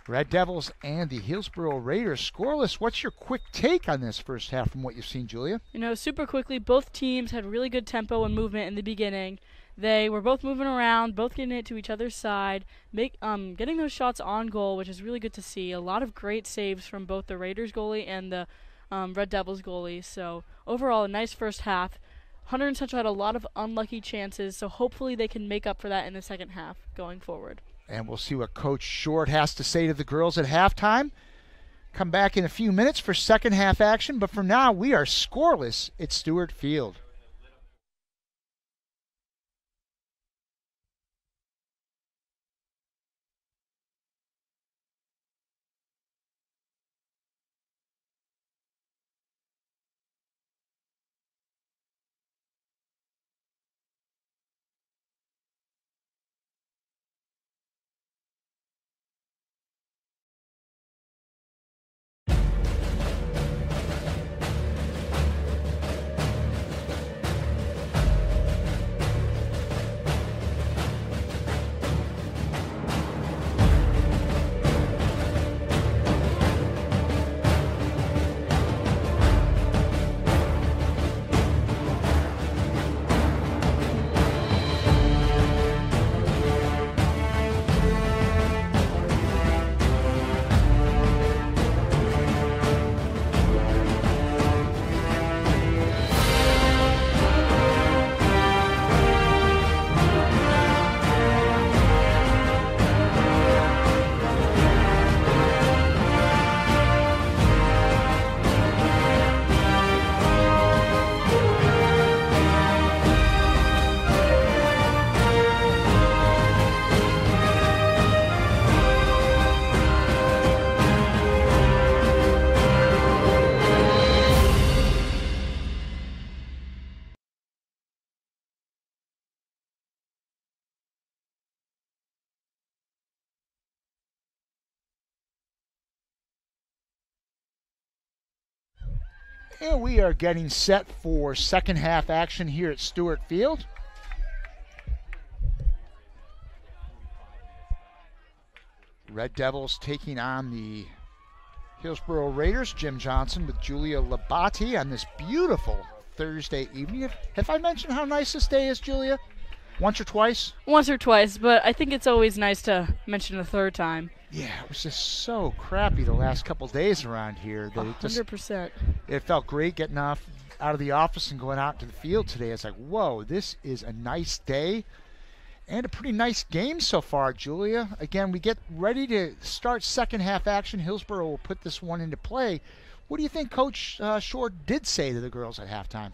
Red Devils and the Hillsboro Raiders scoreless. What's your quick take on this first half from what you've seen, Julia? Super quickly, both teams had really good tempo and movement in the beginning. They were both moving around, both getting it to each other's side, getting those shots on goal, which is really good to see. A lot of great saves from both the Raiders goalie and the Red Devils goalie. So overall, a nice first half. Hunterdon Central had a lot of unlucky chances, so hopefully they can make up for that in the second half going forward. And we'll see what Coach Short has to say to the girls at halftime. Come back in a few minutes for second half action, but for now, we are scoreless at Stewart Field. And we are getting set for second half action here at Stewart Field. Red Devils taking on the Hillsboro Raiders. Jim Johnson with Julia Labate on this beautiful Thursday evening. Have I mentioned how nice this day is, Julia? Once or twice? Once or twice, but I think it's always nice to mention a third time. Yeah, it was just so crappy the last couple days around here that 100%. It felt great getting out of the office and going out to the field today. It's like, whoa, this is a nice day and a pretty nice game so far, Julia. Again, we get ready to start second half action. Hillsboro will put this one into play. What do you think Coach Short did say to the girls at halftime?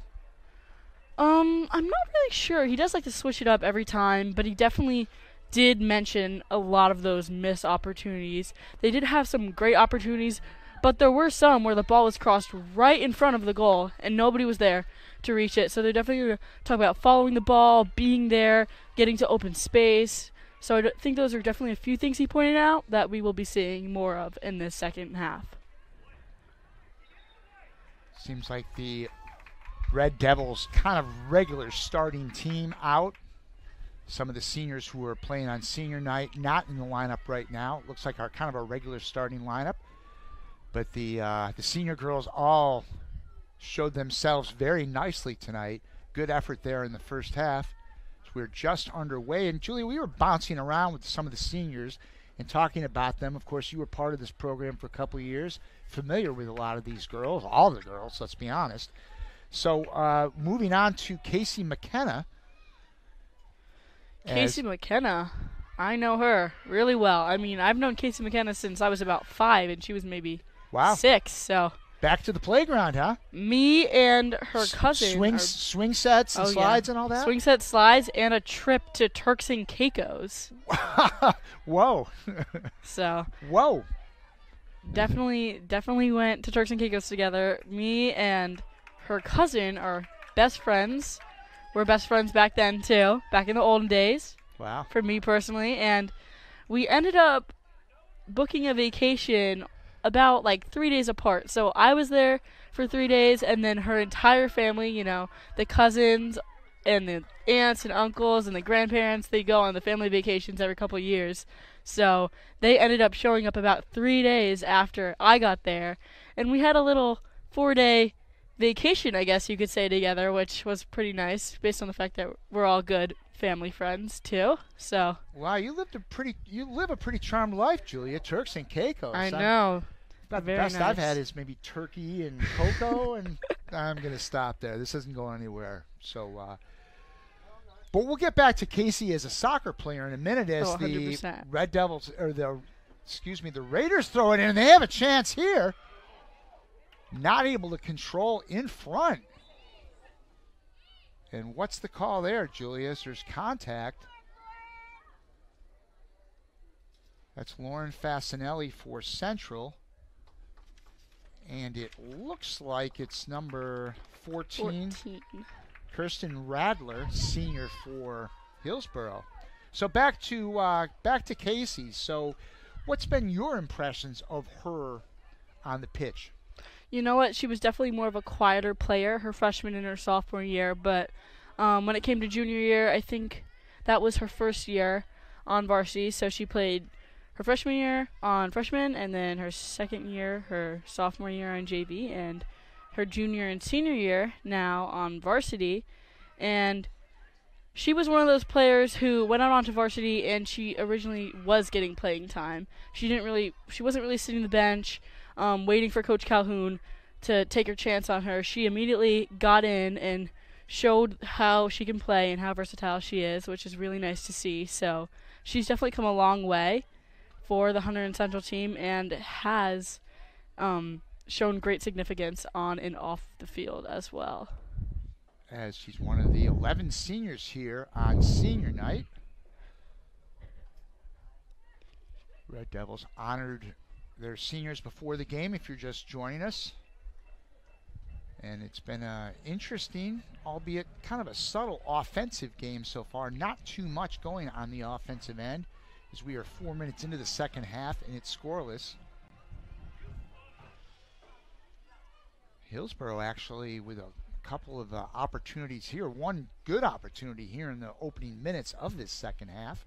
I'm not really sure. He does like to switch it up every time, but he definitely did mention a lot of those missed opportunities. They did have some great opportunities, but there were some where the ball was crossed right in front of the goal and nobody was there to reach it. So they're definitely going to talk about following the ball, being there, getting to open space. So I think those are definitely a few things he pointed out that we will be seeing more of in this second half. Seems like the Red Devils kind of regular starting team out. Some of the seniors who are playing on senior night not in the lineup right now. It looks like our kind of our regular starting lineup. But the senior girls all showed themselves very nicely tonight. Good effort there in the first half. So we're just underway. And Julie, we were bouncing around with some of the seniors and talking about them. Of course, you were part of this program for a couple of years, familiar with a lot of these girls, all the girls, let's be honest. So moving on to Casey McKenna. Casey McKenna, I know her really well. I mean, I've known Casey McKenna since I was about 5, and she was maybe 6. So back to the playground, huh? Me and her cousin. Swing sets and slides and all that? Swing set, slides, and a trip to Turks and Caicos. Whoa. So. Whoa. Definitely went to Turks and Caicos together. Me and her cousin are best friends. We're best friends back then, too, back in the olden days. Wow. For me personally. And we ended up booking a vacation about like 3 days apart. So I was there for 3 days, and then her entire family, you know, the cousins and the aunts and uncles and the grandparents, they go on the family vacations every couple of years. So they ended up showing up about 3 days after I got there, and we had a little 4-day vacation, I guess you could say, together, which was pretty nice based on the fact that we're all good family friends too. So wow, you live a pretty charmed life, Julia. Turks and Caicos. I know. About the Very best I've nice. had is maybe turkey and cocoa, and I'm going to stop there. This isn't going anywhere. So, but we'll get back to Casey as a soccer player in a minute as the 100%. Red Devils, or the Raiders throw it in, and they have a chance here. Not able to control in front. And what's the call there, Julius? There's contact. That's Lauren Fasinelli for Central. And it looks like it's number 14. Kirsten Radler, senior for Hillsboro. So back to Casey. So what's been your impressions of her on the pitch? You know what? She was definitely more of a quieter player her freshman and her sophomore year, but when it came to junior year, I think that was her first year on varsity, so she played her freshman year on freshman, and then her second year, her sophomore year on JV, and her junior and senior year now on varsity. And she was one of those players who went out onto varsity, and she originally was getting playing time. She wasn't really sitting the bench, waiting for Coach Calhoun to take her chance on her. She immediately got in and showed how she can play and how versatile she is, which is really nice to see. So she's definitely come a long way for the Hunterdon Central team and has shown great significance on and off the field as well. As she's one of the 11 seniors here on senior night. Red Devils honored their seniors before the game, if you're just joining us. And it's been an interesting, albeit kind of a subtle offensive game so far. Not too much going on the offensive end, as we are 4 minutes into the second half and it's scoreless. Hillsboro actually with a couple of opportunities here. One good opportunity here in the opening minutes of this second half.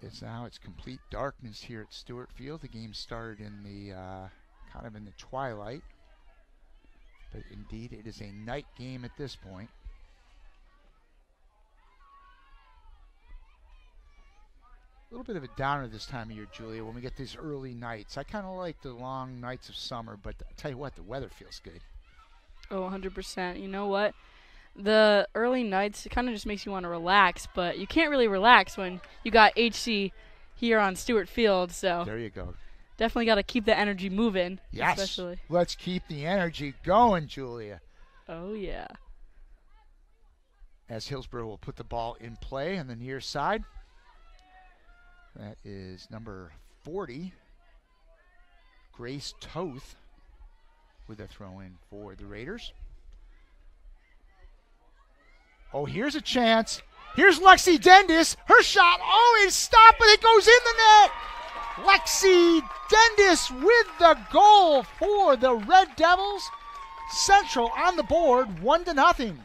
It's complete darkness here at Stewart Field. The game started in the kind of in the twilight, but indeed it is a night game at this point. A little bit of a downer this time of year, Julia, when we get these early nights. I kind of like the long nights of summer, but I tell you what, the weather feels good. Oh, 100%. You know what? The early nights, it kind of just makes you want to relax, but you can't really relax when you got HC here on Stewart Field, so there you go. Definitely got to keep the energy moving. Yes, especially. Let's keep the energy going, Julia. Oh, yeah. As Hillsboro will put the ball in play on the near side. That is number 40, Grace Toth, with a throw-in for the Raiders. Oh, here's a chance. Here's Lexi Dendis. Her shot. Oh, it's stopped, but it goes in the net. Lexi Dendis with the goal for the Red Devils. Central on the board, 1-0.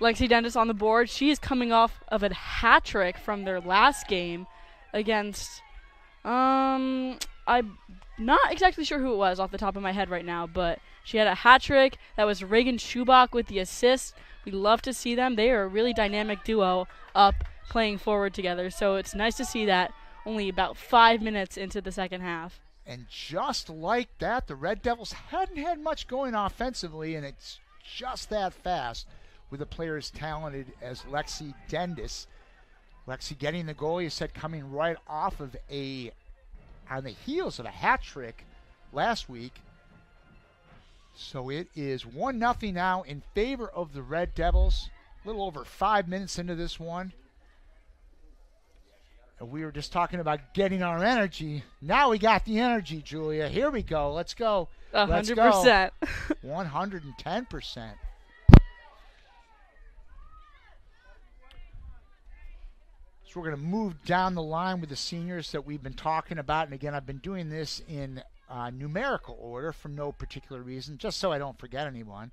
Lexi Dendis on the board. She is coming off of a hat trick from their last game against, I'm not exactly sure who it was off the top of my head right now, but she had a hat trick. That was Reagan Schubach with the assist. We love to see them. They are a really dynamic duo up playing forward together, so it's nice to see that only about 5 minutes into the second half. And just like that, the Red Devils hadn't had much going offensively, and it's just that fast with a player as talented as Lexi Dendis. Lexi getting the goal, you said, coming right off of on the heels of a hat trick last week. So it is 1-0 now in favor of the Red Devils. A little over 5 minutes into this one. We were just talking about getting our energy. Now we got the energy, Julia. Here we go. Let's go. 100%. 110%. So we're going to move down the line with the seniors that we've been talking about. And again, I've been doing this in numerical order for no particular reason, just so I don't forget anyone.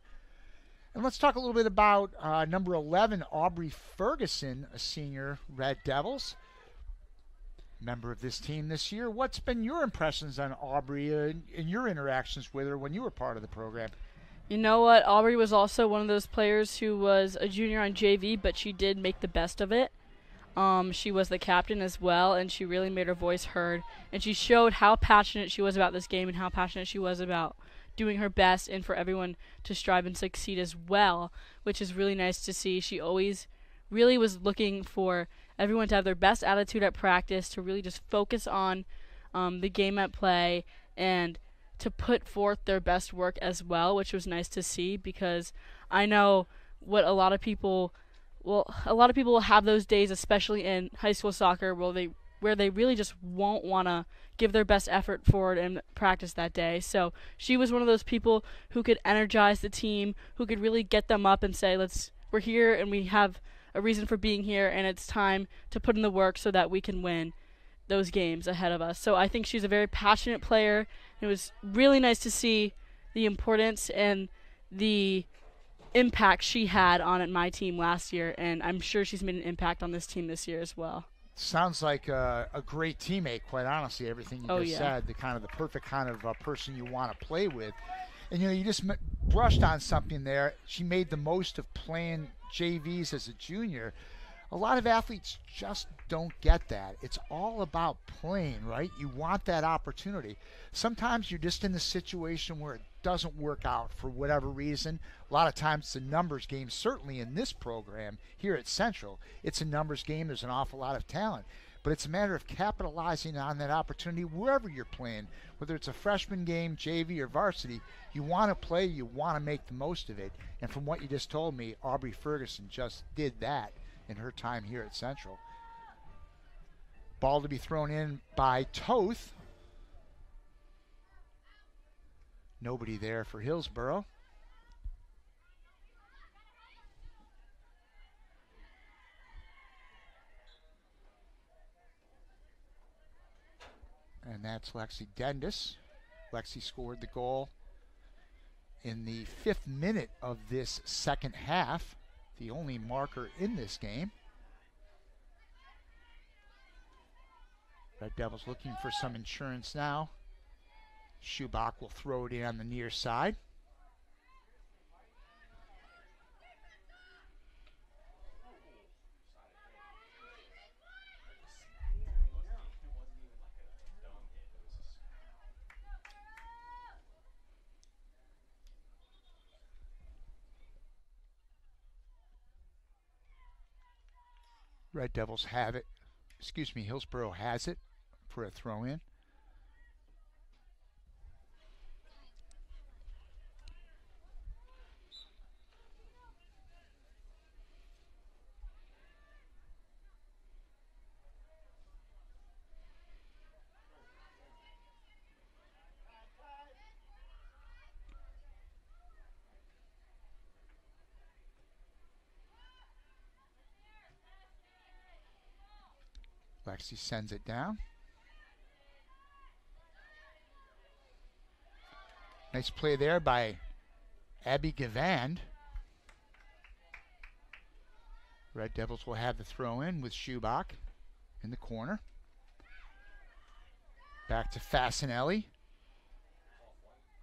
And let's talk a little bit about number 11, Aubrey Ferguson, a senior Red Devils, member of this team this year. What's been your impressions on Aubrey and your interactions with her when you were part of the program? You know what? Aubrey was also one of those players who was a junior on JV, but she did make the best of it. She was the captain as well, and she really made her voice heard. And she showed how passionate she was about this game and how passionate she was about doing her best and for everyone to strive and succeed as well, which is really nice to see. She always really was looking for everyone to have their best attitude at practice, to really just focus on the game at play, and to put forth their best work as well, which was nice to see, because I know what a lot of people will have those days, especially in high school soccer, where they really just won't want to give their best effort forward in practice that day. So she was one of those people who could energize the team, who could really get them up and say, we're here and we have a reason for being here, and it's time to put in the work so that we can win those games ahead of us. So I think she's a very passionate player. It was really nice to see the importance and the impact she had on my team last year, and I'm sure she's made an impact on this team this year as well. Sounds like a great teammate, quite honestly, everything you just said, the perfect kind of person you want to play with. And, you just brushed on something there. She made the most of playing JVs as a junior. A lot of athletes just don't get that. It's all about playing, right? You want that opportunity. Sometimes you're just in the situation where it doesn't work out for whatever reason. A lot of times it's a numbers game, certainly in this program here at Central. It's a numbers game. There's an awful lot of talent. But it's a matter of capitalizing on that opportunity wherever you're playing, whether it's a freshman game, JV, or varsity. You want to play, you want to make the most of it. And from what you just told me, Aubrey Ferguson just did that in her time here at Central. Ball to be thrown in by Toth. Nobody there for Hillsboro. And that's Lexi Dendis. Lexi scored the goal in the 5th minute of this second half, the only marker in this game. Red Devils looking for some insurance now. Schubach will throw it in on the near side. Red Devils have it. Hillsboro has it for a throw-in. Lexi sends it down. Nice play there by Abby Gavand. Red Devils will have the throw in with Schubach in the corner. Back to Fasinelli.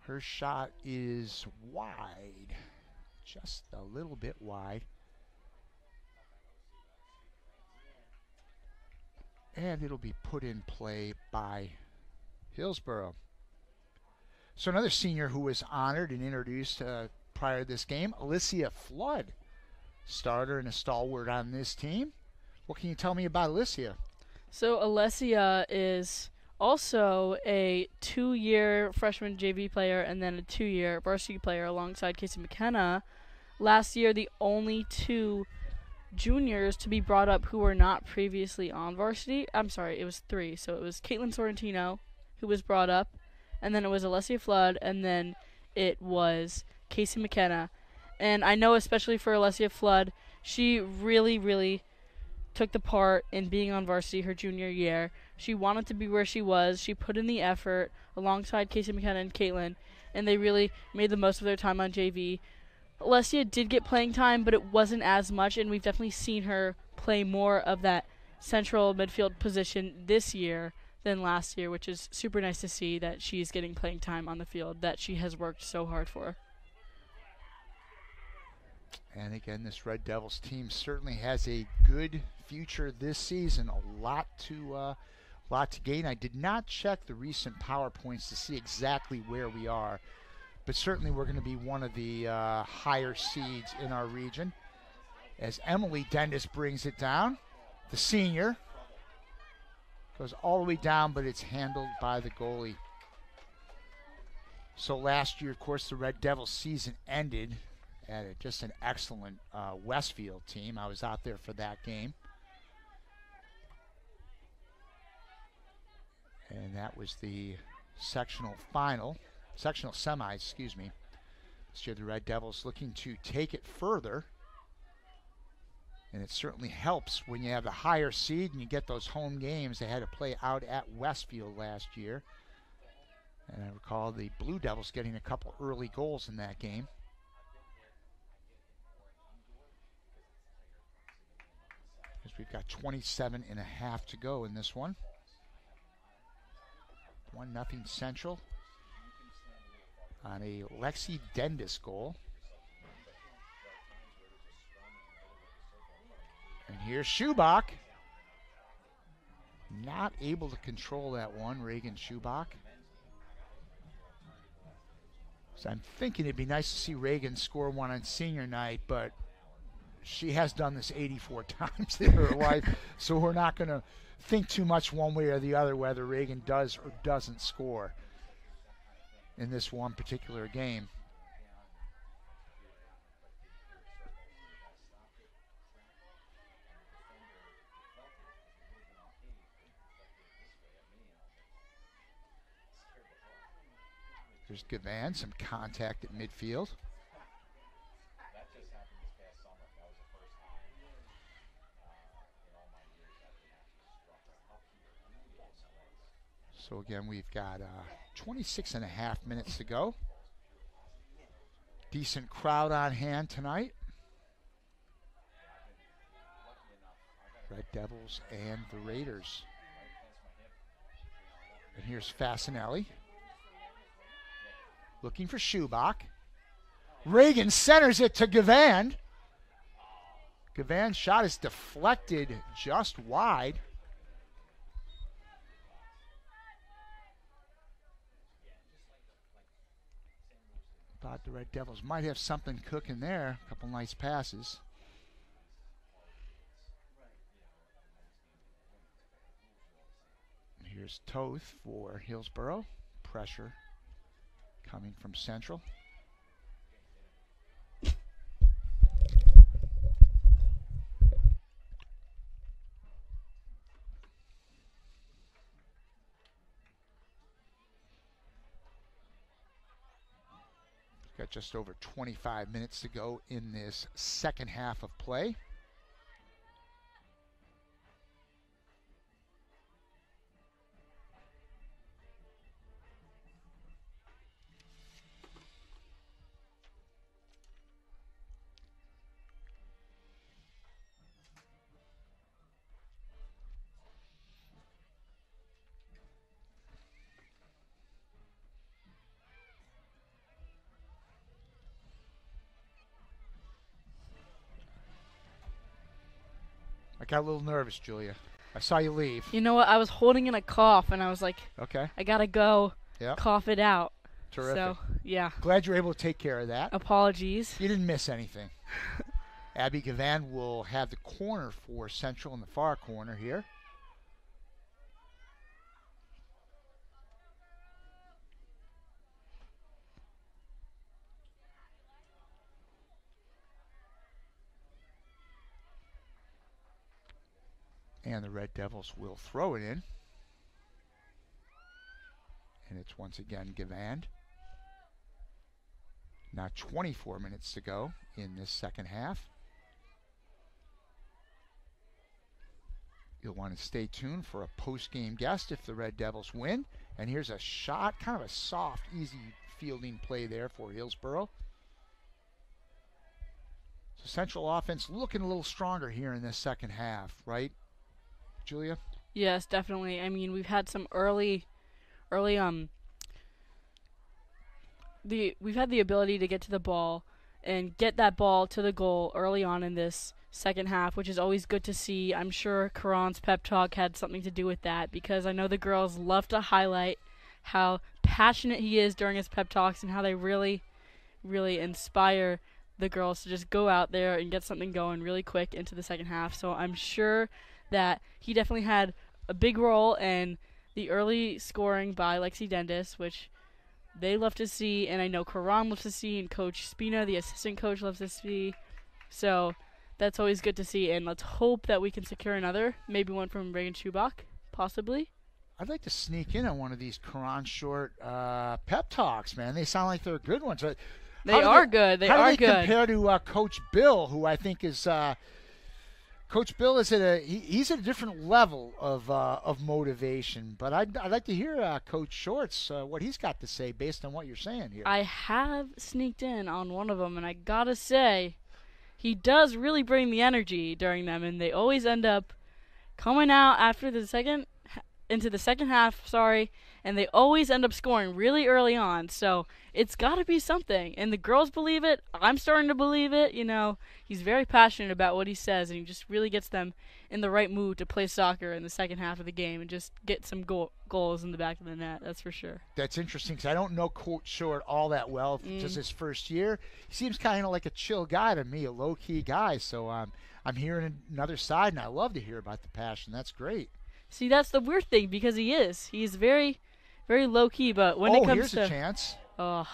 Her shot is wide, just a little bit wide. And it'll be put in play by Hillsboro. So another senior who was honored and introduced prior to this game, Alicia Flood, starter and a stalwart on this team. What can you tell me about Alicia? So Alicia is also a 2-year freshman JV player and then a 2-year varsity player alongside Casey McKenna. Last year, the only two juniors to be brought up who were not previously on varsity. I'm sorry, it was 3. So it was Caitlin Sorrentino who was brought up, and then it was Alessia Flood, and then it was Casey McKenna. And I know especially for Alessia Flood, she really, really took the part in being on varsity her junior year. She wanted to be where she was. She put in the effort alongside Casey McKenna and Caitlin, and they really made the most of their time on JV. Alessia did get playing time, but it wasn't as much, and we've definitely seen her play more of that central midfield position this year than last year, which is super nice to see that she's getting playing time on the field that she has worked so hard for. And again, this Red Devils team certainly has a good future this season. A lot to gain. I did not check the recent PowerPoints to see exactly where we are, but certainly we're going to be one of the higher seeds in our region. As Emily Dendis brings it down, the senior goes all the way down, but it's handled by the goalie. So last year, of course, the Red Devils season ended at just an excellent Westfield team. I was out there for that game. And that was the sectional semi, excuse me. This year the Red Devils looking to take it further. And it certainly helps when you have the higher seed and you get those home games. They had to play out at Westfield last year. And I recall the Blue Devils getting a couple early goals in that game. As we've got 27 and a half to go in this one. 1-0 Central on a Lexi Dendis goal. And here's Schubach. Not able to control that one, Reagan Schubach. So I'm thinking it'd be nice to see Reagan score one on senior night, but she has done this 84 times in her life, so we're not going to think too much one way or the other whether Reagan does or doesn't score in this one particular game. There's Gavan, some contact at midfield. So again, we've got 26 and a half minutes to go. Decent crowd on hand tonight. Red Devils and the Raiders. And here's Fasinelli. Looking for Schubach. Reagan centers it to Gavan. Gavan's shot is deflected just wide. Thought the Red Devils might have something cooking there. A couple nice passes. Here's Toth for Hillsboro. Pressure coming from Central. Got just over 25 minutes to go in this second half of play. I got a little nervous, Julia. I saw you leave. You know what? I was holding in a cough, and I was like, okay, I got to go cough it out. Terrific. So, yeah. Glad you were able to take care of that. Apologies. You didn't miss anything. Abby Gavan will have the corner for Central in the far corner here. And the Red Devils will throw it in. And it's once again Gavand. Now 24 minutes to go in this second half. You'll want to stay tuned for a post-game guest if the Red Devils win. And here's a shot, kind of a soft, easy fielding play there for Hillsboro. So Central offense looking a little stronger here in this second half, right, Julia? Yes, definitely. I mean, we've had some we've had the ability to get to the ball and get that ball to the goal early on in this second half, which is always good to see. I'm sure Karan's pep talk had something to do with that, because I know the girls love to highlight how passionate he is during his pep talks and how they really, really inspire the girls to just go out there and get something going really quick into the second half. So I'm sure that he definitely had a big role in the early scoring by Lexi Dendis, which they love to see, and I know Karan loves to see, and Coach Spina, the assistant coach, loves to see. So that's always good to see, and let's hope that we can secure another, maybe one from Reagan Schubach, possibly. I'd like to sneak in on one of these Karan Short pep talks, man. They sound like they're good ones. They are good. How do they compare to Coach Bill, who I think is Coach Bill is he's at a different level of motivation. But I'd like to hear Coach Short's what he's got to say based on what you're saying here. I have sneaked in on one of them, and I gotta say, he does really bring the energy during them, and they always end up coming out into the second half, and they always end up scoring really early on. So it's got to be something, and the girls believe it. I'm starting to believe it. You know, he's very passionate about what he says, and he just really gets them in the right mood to play soccer in the second half of the game and just get some goals in the back of the net. That's for sure. That's interesting, because I don't know Coach Short all that well. Just his first year, he seems kind of like a chill guy to me, a low-key guy. So I'm hearing another side, and I love to hear about the passion. That's great. See, that's the weird thing, because he's very, very low-key, but when it comes here's a chance. Oh.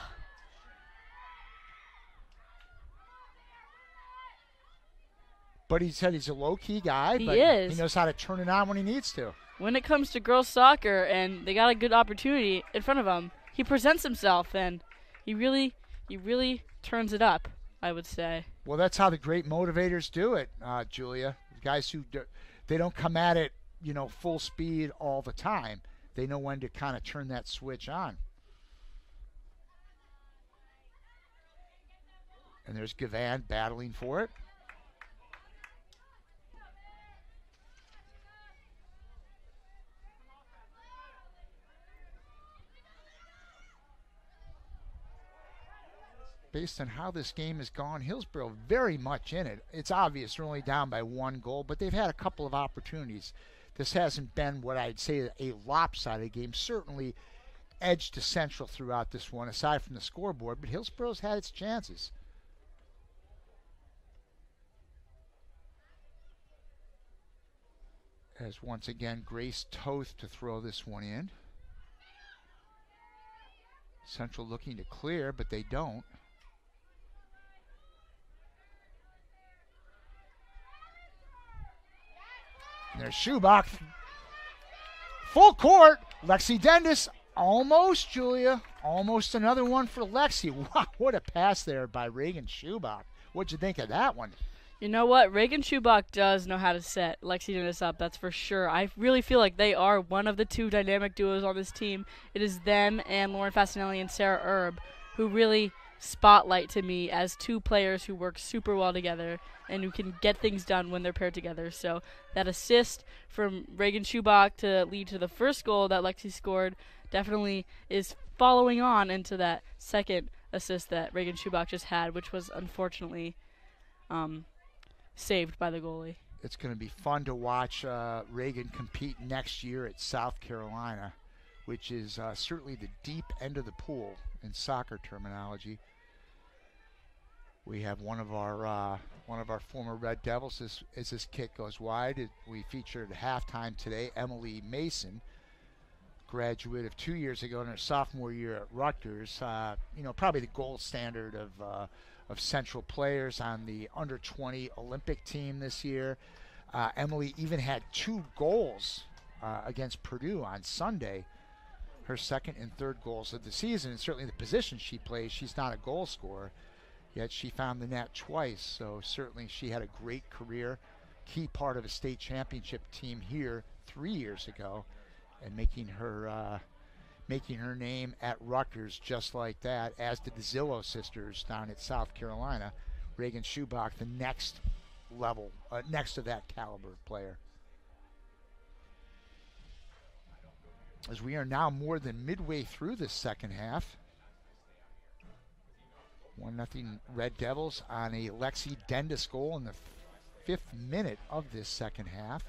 But he said he's a low-key guy. He is. He knows how to turn it on when he needs to. When it comes to girls soccer and they got a good opportunity in front of him, he presents himself, and he really turns it up, I would say. Well, that's how the great motivators do it, Julia. The guys who they don't come at it, full speed all the time. They know when to kind of turn that switch on. And there's Gavand battling for it. Based on how this game has gone, Hillsboro very much in it. It's obvious they're only down by one goal, but they've had a couple of opportunities. This hasn't been what I'd say a lopsided game. Certainly edge to Central throughout this one, aside from the scoreboard, but Hillsboro's had its chances. As once again, Grace Toth to throw this one in. Central looking to clear, but they don't. And there's Schubach. Full court. Lexi Dendis. Almost, Julia. Almost another one for Lexi. Wow, what a pass there by Reagan Schubach. What'd you think of that one? You know what? Reagan Schubach does know how to set Lexi Dendis up, that's for sure. I really feel like they are one of the two dynamic duos on this team. It is them and Lauren Fasinelli and Sarah Erb who really spotlight to me as two players who work super well together and who can get things done when they're paired together. So that assist from Reagan Schubach to lead to the first goal that Lexi scored definitely is following on into that second assist that Reagan Schubach just had, which was unfortunately saved by the goalie. It's going to be fun to watch Reagan compete next year at South Carolina, which is certainly the deep end of the pool in soccer terminology. We have one of our former Red Devils as this kick goes wide. We featured at halftime today Emily Mason, graduate of 2 years ago in her sophomore year at Rutgers. Probably the gold standard of Central players on the under-20 Olympic team this year. Emily even had 2 goals against Purdue on Sunday. Her second and third goals of the season, and certainly the position she plays, she's not a goal scorer, yet she found the net twice. So certainly she had a great career, key part of a state championship team here 3 years ago, and making her name at Rutgers just like that, as did the Zillow sisters down at South Carolina. Reagan Schubach, the next level, next to that caliber player. As we are now more than midway through this second half. 1-0 Red Devils on a Lexi Dendis goal in the 5th minute of this second half.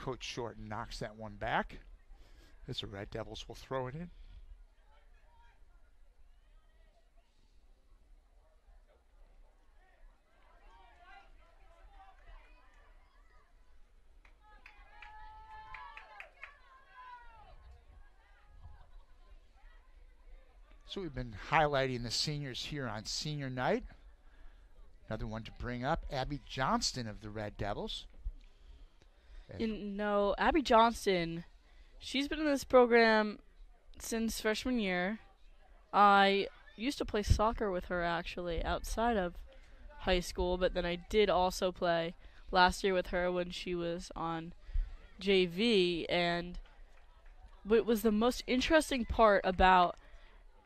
Coach Shorten knocks that one back as the Red Devils will throw it in. So we've been highlighting the seniors here on senior night. Another one to bring up, Abby Johnston of the Red Devils. Abby Johnston, she's been in this program since freshman year. I used to play soccer with her, actually, outside of high school, but then I did also play last year with her when she was on JV, and what was the most interesting part about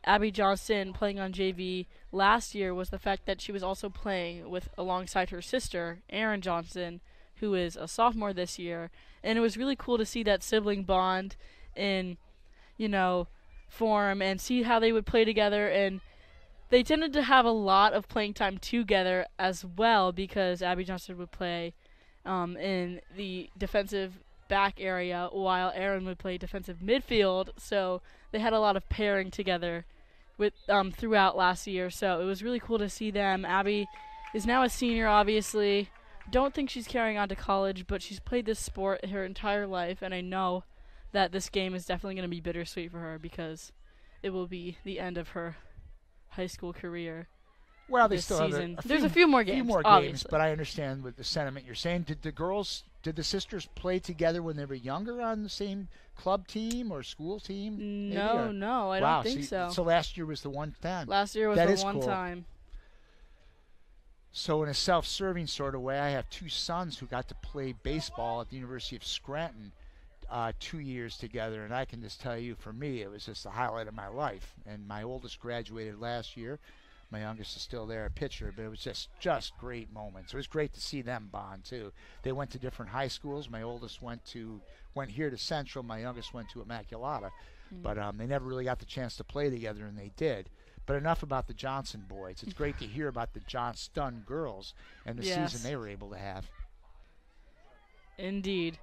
Abby Johnston playing on JV last year was the fact that she was also playing alongside her sister, Erin Johnston, who is a sophomore this year, and it was really cool to see that sibling bond in, form and see how they would play together. And they tended to have a lot of playing time together as well, because Abby Johnston would play in the defensive back area while Erin would play defensive midfield. So they had a lot of pairing together with throughout last year. So it was really cool to see them. Abby is now a senior, obviously. Don't think she's carrying on to college, but she's played this sport her entire life, and I know that this game is definitely going to be bittersweet for her because it will be the end of her high school career. Well, they still season. have There's a few more games, obviously. But I understand with the sentiment you're saying. Did the sisters play together when they were younger on the same club team or school team? No, I don't think so. So last year was the one time. Last year was the one time. So in a self-serving sort of way, I have 2 sons who got to play baseball at the University of Scranton 2 years together, and I can just tell you, for me, it was just the highlight of my life. And my oldest graduated last year. My youngest is still there, a pitcher, but it was just great moments. It was great to see them bond too. They went to different high schools. My oldest went here to Central. My youngest went to Immaculata, but they never really got the chance to play together, and they did. But enough about the Johnson boys. It's great to hear about the Johnston girls and the season they were able to have. Indeed.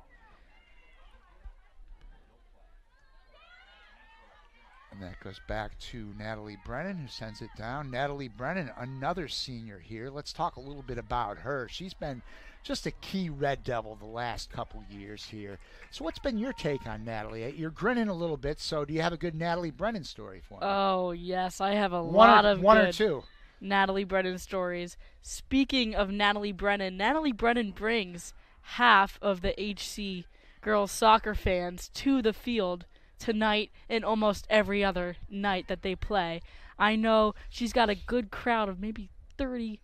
And that goes back to Natalie Brennan, who sends it down. Natalie Brennan, another senior here. Let's talk a little bit about her. She's been just a key Red Devil the last couple years here. So what's been your take on Natalie? You're grinning a little bit, so do you have a good Natalie Brennan story for me? Oh, yes, I have one or two Natalie Brennan stories. Speaking of Natalie Brennan brings half of the HC girls soccer fans to the field tonight and almost every other night that they play. I know she's got a good crowd of maybe 30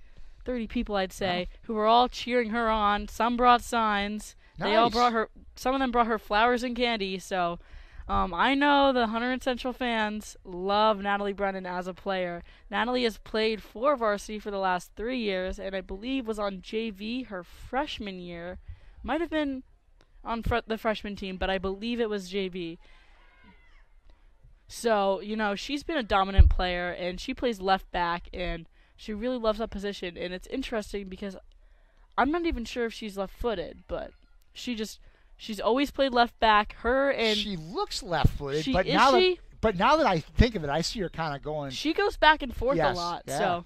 people, I'd say, who are all cheering her on. Some brought signs. Nice. They all brought her. Some of them brought her flowers and candy. So I know the Hunterdon Central fans love Natalie Brennan as a player. Natalie has played for varsity for the last 3 years, and I believe was on JV her freshman year. Might have been on the freshman team, but I believe it was JV. So, she's been a dominant player, and she plays left back, and she really loves that position. And it's interesting because I'm not even sure if she's left-footed, but she's always played left back. She looks left-footed, but now that I think of it, I see her kind of going. She goes back and forth a lot. Yeah.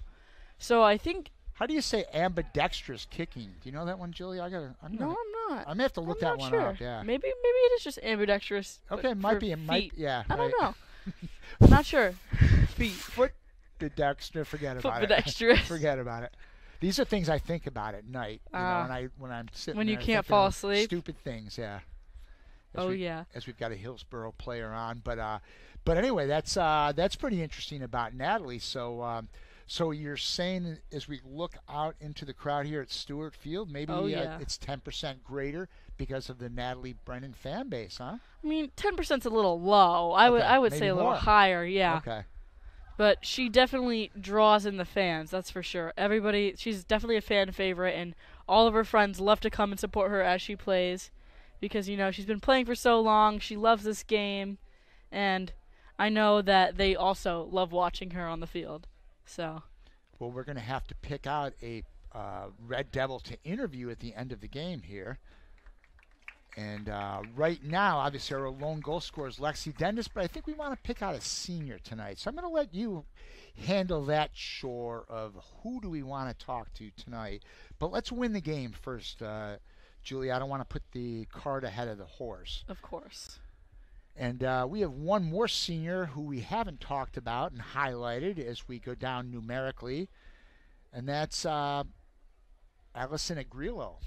So I think. How do you say ambidextrous kicking? Do you know that one, Julie? I'm No, I'm not. I'm gonna have to look that one sure. up. Yeah. Maybe it is just ambidextrous. Okay, might be. It might. Yeah. I don't right. know. Not sure. Feet. Foot ambidextrous. Forget about it. Footbidextrous. Forget about it. These are things I think about at night. You know, when I'm sitting when you there can't thinking fall of asleep. Stupid things. Yeah. Yeah. As we've got a Hillsboro player on, but anyway, that's pretty interesting about Natalie. So. So you're saying as we look out into the crowd here at Stewart Field, maybe it's 10% greater because of the Natalie Brennan fan base, huh? I mean, 10%'s a little low. I would say a little higher, yeah. Okay. But she definitely draws in the fans, that's for sure. She's definitely a fan favorite, and all of her friends love to come and support her as she plays because, she's been playing for so long. She loves this game, and I know that they also love watching her on the field. So, well, we're going to have to pick out a Red Devil to interview at the end of the game here. And right now, obviously, our lone goal scorer is Lexi Dendis, but I think we want to pick out a senior tonight. So I'm going to let you handle that chore of who do we want to talk to tonight. But let's win the game first, Julie. I don't want to put the cart ahead of the horse. Of course. And we have one more senior who we haven't talked about and highlighted as we go down numerically, and that's Allison Agrillo.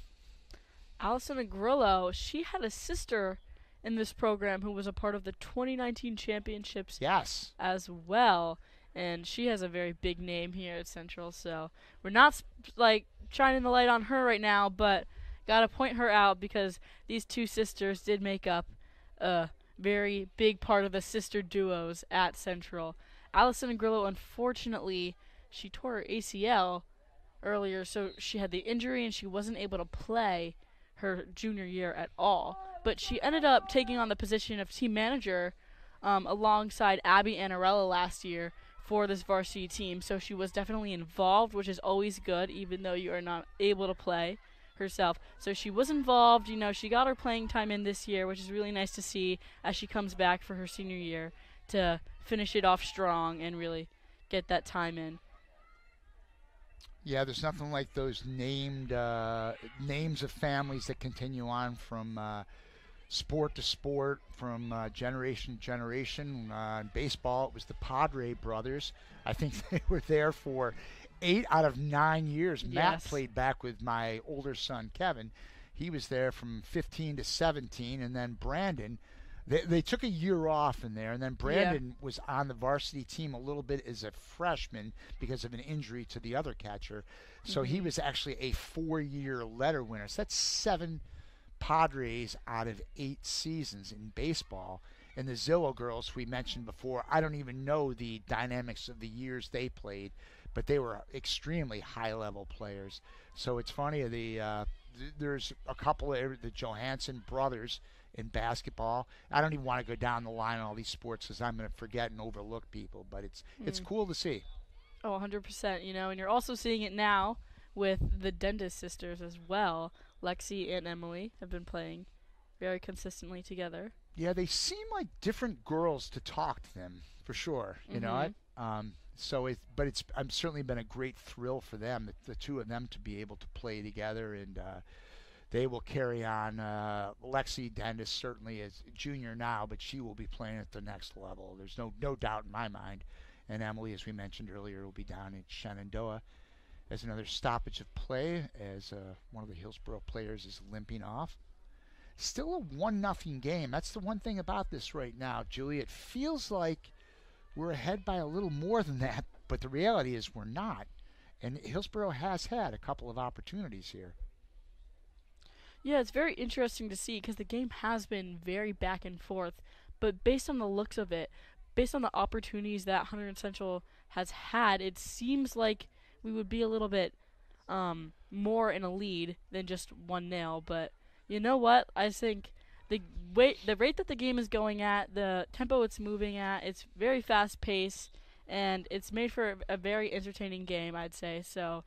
Allison Agrillo, she had a sister in this program who was a part of the 2019 championships as well, and she has a very big name here at Central, so we're not shining the light on her right now, but gotta point her out because these two sisters did make up very big part of the sister duos at Central. Allison Agrillo, unfortunately, she tore her ACL earlier, so she had the injury and she wasn't able to play her junior year at all. But she ended up taking on the position of team manager alongside Abby Annarella last year for this varsity team, so she was definitely involved, which is always good, even though you are not able to play herself. So she was involved, she got her playing time in this year, which is really nice to see as she comes back for her senior year to finish it off strong and really get that time in. Yeah, there's nothing like those names of families that continue on from sport to sport, from generation to generation. In baseball, it was the Padre brothers. I think they were there for 8 out of 9 years. Yes. Matt played back with my older son, Kevin. He was there from 15 to 17, and then Brandon. They took a year off in there, and then Brandon was on the varsity team a little bit as a freshman because of an injury to the other catcher. So he was actually a 4-year letter winner. So that's 7 Padres out of 8 seasons in baseball. And the Zillow girls we mentioned before, I don't even know the dynamics of the years they played, but they were extremely high-level players. So it's funny, there's a couple of the Johansson brothers in basketball. I don't even want to go down the line on all these sports because I'm going to forget and overlook people, but it's cool to see. Oh, 100%, and you're also seeing it now with the Dentist sisters as well. Lexi and Emily have been playing very consistently together. Yeah, they seem like different girls to talk to them, for sure. You know, it's certainly been a great thrill for them, the two of them, to be able to play together, and they will carry on. Lexi Dentist certainly is a junior now, but she will be playing at the next level. There's no doubt in my mind. And Emily, as we mentioned earlier, will be down in Shenandoah as another stoppage of play, as one of the Hillsboro players is limping off. Still a 1-0 game. That's the one thing about this right now, Julie. It feels like we're ahead by a little more than that, but the reality is we're not. And Hillsboro has had a couple of opportunities here. Yeah, it's very interesting to see because the game has been very back and forth. But based on the looks of it, based on the opportunities that Hunterdon Central has had, it seems like we would be a little bit more in a lead than just 1-0. But you know what? I think the rate that the game is going at, the tempo it's moving at, it's very fast paced, and it's made for a very entertaining game, I'd say. So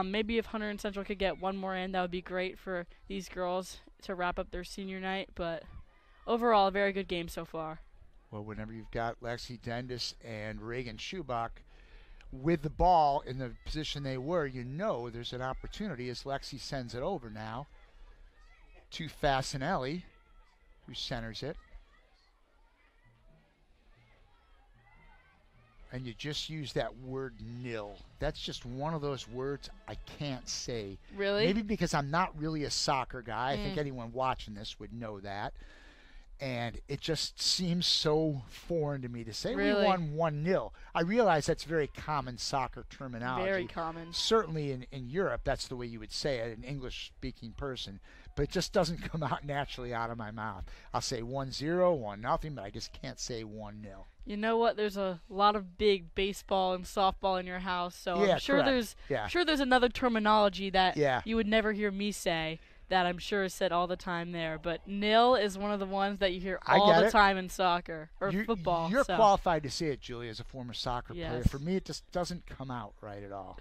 maybe if Hunterdon Central could get one more in, that would be great for these girls to wrap up their senior night. But overall, a very good game so far. Well, whenever you've got Lexi Dendis and Reagan Schubach with the ball in the position they were, you know there's an opportunity as Lexi sends it over now to Fasinelli, who centers it. And you just use that word nil. That's just one of those words I can't say. Really? Maybe because I'm not really a soccer guy. I think anyone watching this would know that. And it just seems so foreign to me to say Really? we won 1-0. I realize that's very common soccer terminology. Very common. Certainly in Europe, that's the way you would say it, an English-speaking person. But it just doesn't come out naturally out of my mouth. I'll say 1-0, 1-0, but I just can't say 1-0. You know what? There's a lot of big baseball and softball in your house, so Yeah, I'm sure correct. there's another terminology that Yeah. you would never hear me say that I'm sure is said all the time there. But nil is one of the ones that you hear I all get the it. time in soccer or football. You're so. qualified to say it, Julie, as a former soccer player. Yes. For me, it just doesn't come out right at all.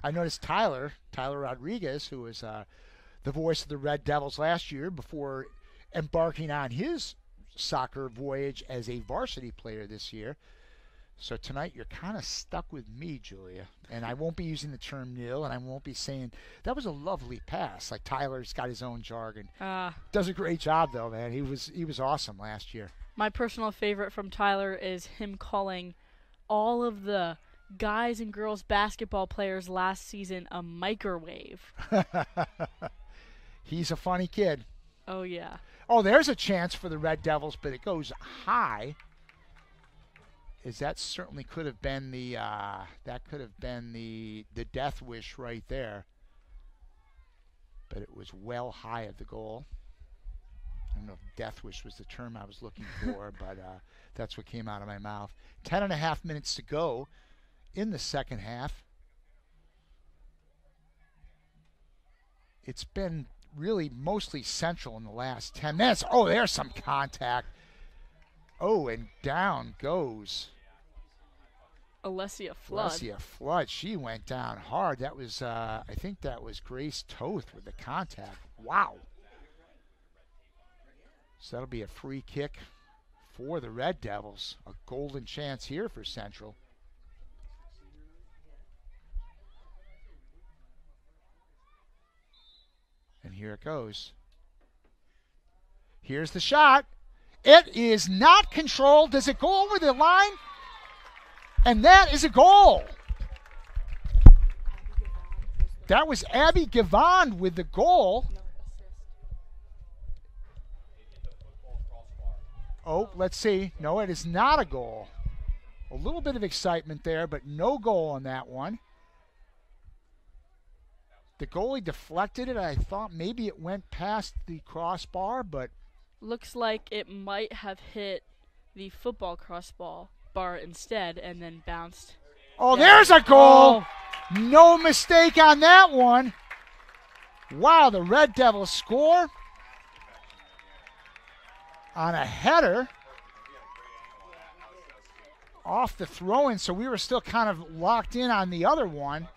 I noticed Tyler Rodriguez, who was the voice of the Red Devils last year before embarking on his soccer voyage as a varsity player this year. So tonight you're kind of stuck with me, Julia, and I won't be using the term nil, and I won't be saying that was a lovely pass. Like Tyler's got his own jargon. Does a great job though, man. He was awesome last year. My personal favorite from Tyler is him calling all of the guys and girls basketball players last season a microwave. He's a funny kid. Oh yeah. Oh, there's a chance for the Red Devils, but it goes high. That certainly could have been the the death wish right there. But it was well high of the goal. I don't know if death wish was the term I was looking for, but that's what came out of my mouth. 10.5 minutes to go in the second half. It's been really mostly Central in the last 10 minutes. Oh, there's some contact. Oh, and down goes Alessia Flood. She went down hard. That was, I think that was Grace Toth with the contact. Wow. So that'll be a free kick for the Red Devils. A golden chance here for Central. And here it goes. Here's the shot. It is not controlled. Does it go over the line? And that is a goal. That was Abby Gavon with the goal. Oh, let's see. No, it is not a goal. A little bit of excitement there, but no goal on that one. The goalie deflected it. I thought maybe it went past the crossbar, but looks like it might have hit the football crossbar instead and then bounced. Oh, down. There's a goal. Oh. No mistake on that one. Wow, the Red Devils score on a header off the throw-in, so we were still kind of locked in on the other one.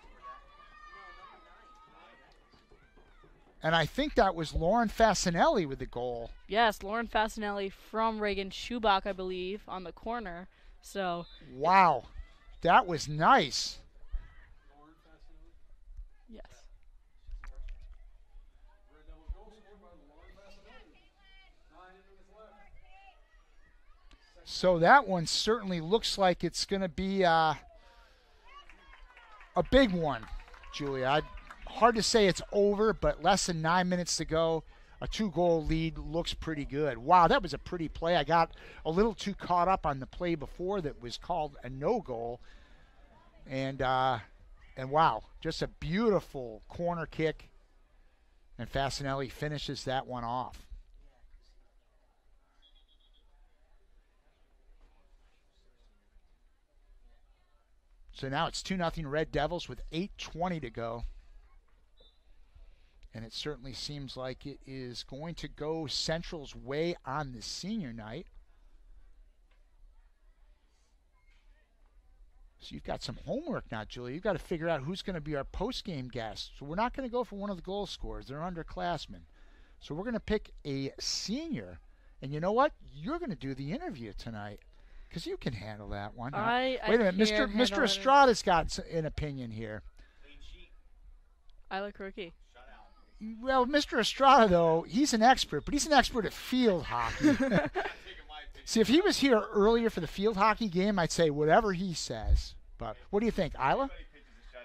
And I think that was Lauren Fasinelli with the goal. Yes, Lauren Fasinelli from Reagan Schubach, I believe, on the corner. So. Wow, that was nice. Yes. So that one certainly looks like it's going to be a big one, Julia. Hard to say it's over, but less than 9 minutes to go. A 2-goal lead looks pretty good. Wow, that was a pretty play. I got a little too caught up on the play before that was called a no-goal. And wow, just a beautiful corner kick. And Fasinelli finishes that one off. So now it's 2-0 Red Devils with 8:20 to go. And it certainly seems like it is going to go Central's way on the senior night. So you've got some homework now, Julie. You've got to figure out who's going to be our post-game guest. So we're not going to go for one of the goal scorers. They're underclassmen. So we're going to pick a senior. And you know what? You're going to do the interview tonight. Because you can handle that one. I Wait a minute, can't Mr. handle it. Estrada's got an opinion here. I like rookie. Well, Mr. Estrada, though, he's an expert, but he's an expert at field hockey. See, if he was here earlier for the field hockey game, I'd say whatever he says. But what do you think, Isla?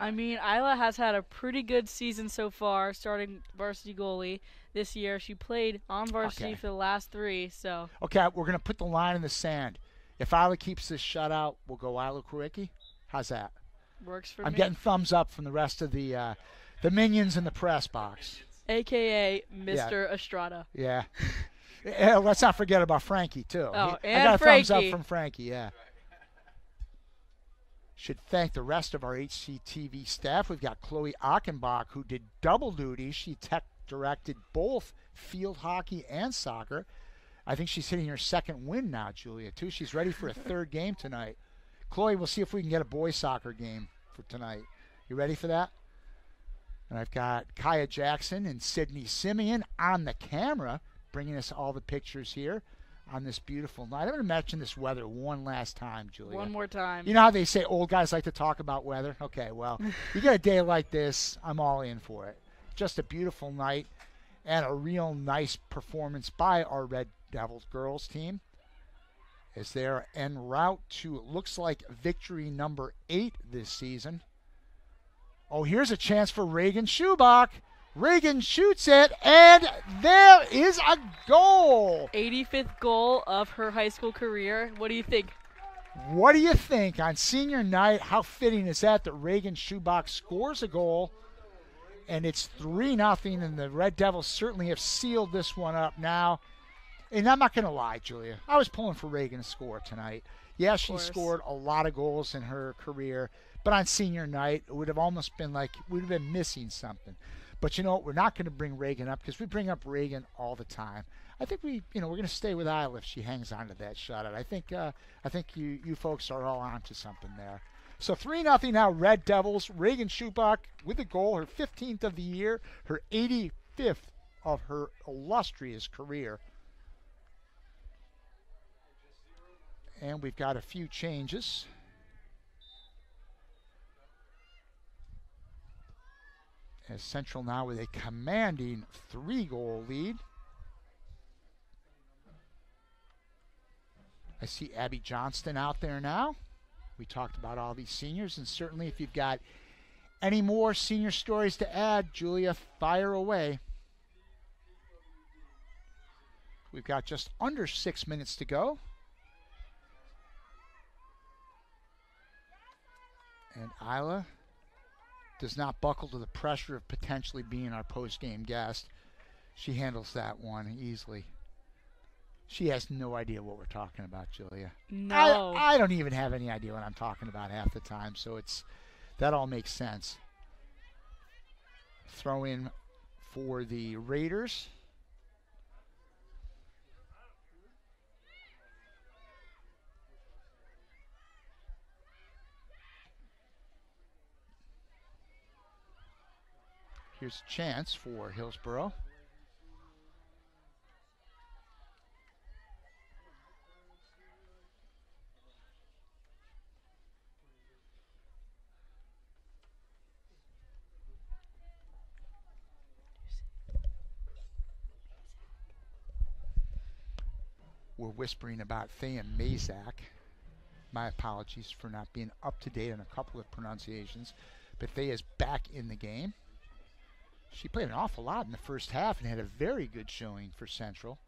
I mean, Isla has had a pretty good season so far, starting varsity goalie this year. She played on varsity for the last 3, so. Okay, we're going to put the line in the sand. If Isla keeps this shutout, we'll go Isla Kwiatkowski. How's that? Works for I'm me. getting thumbs up from the rest of the minions in the press box. AKA Mr. Estrada. Yeah. Let's not forget about Frankie, too. Oh, I and got a Frankie. thumbs up from Frankie, yeah. Should thank the rest of our HCTV staff. We've got Chloe Achenbach, who did double duty. She directed both field hockey and soccer. I think she's hitting her second win now, Julia, too. She's ready for a third game tonight. Chloe, we'll see if we can get a boys soccer game for tonight. You ready for that? And I've got Kaya Jackson and Sydney Simeon on the camera, bringing us all the pictures here on this beautiful night. I'm going to mention this weather one last time, Julia. One more time. You know how they say old guys like to talk about weather? Okay, well, you get a day like this, I'm all in for it. Just a beautiful night and a real nice performance by our Red Devils girls team as they're en route to, it looks like, victory number 8 this season. Oh, here's a chance for Reagan Schubach. Reagan shoots it, and there is a goal. 85th goal of her high school career. What do you think? What do you think on senior night? How fitting is that Reagan Schubach scores a goal, and it's 3-0, and the Red Devils certainly have sealed this one up now. And I'm not going to lie, Julia. I was pulling for Reagan to score tonight. Yeah, she scored a lot of goals in her career, but on senior night, it would have almost been like we'd have been missing something. But you know what? We're not going to bring Reagan up because we bring up Reagan all the time. I think we're going to stay with Isla if she hangs on to that shutout. I think you folks are all onto something there. So 3-0 now, Red Devils. Reagan Schubach with a goal, her 15th of the year, her 85th of her illustrious career. And we've got a few changes. As Central now with a commanding 3-goal lead. I see Abby Johnston out there now. We talked about all these seniors, and certainly if you've got any more senior stories to add, Julia, fire away. We've got just under 6 minutes to go. And Isla does not buckle to the pressure of potentially being our post-game guest. She handles that one easily. She has no idea what we're talking about, Julia. No. I don't even have any idea what I'm talking about half the time, so that all makes sense. Throw in for the Raiders. Here's a chance for Hillsboro. We're whispering about Thea Mazak. My apologies for not being up to date on a couple of pronunciations, but Thea's back in the game. She played an awful lot in the first half and had a very good showing for Central.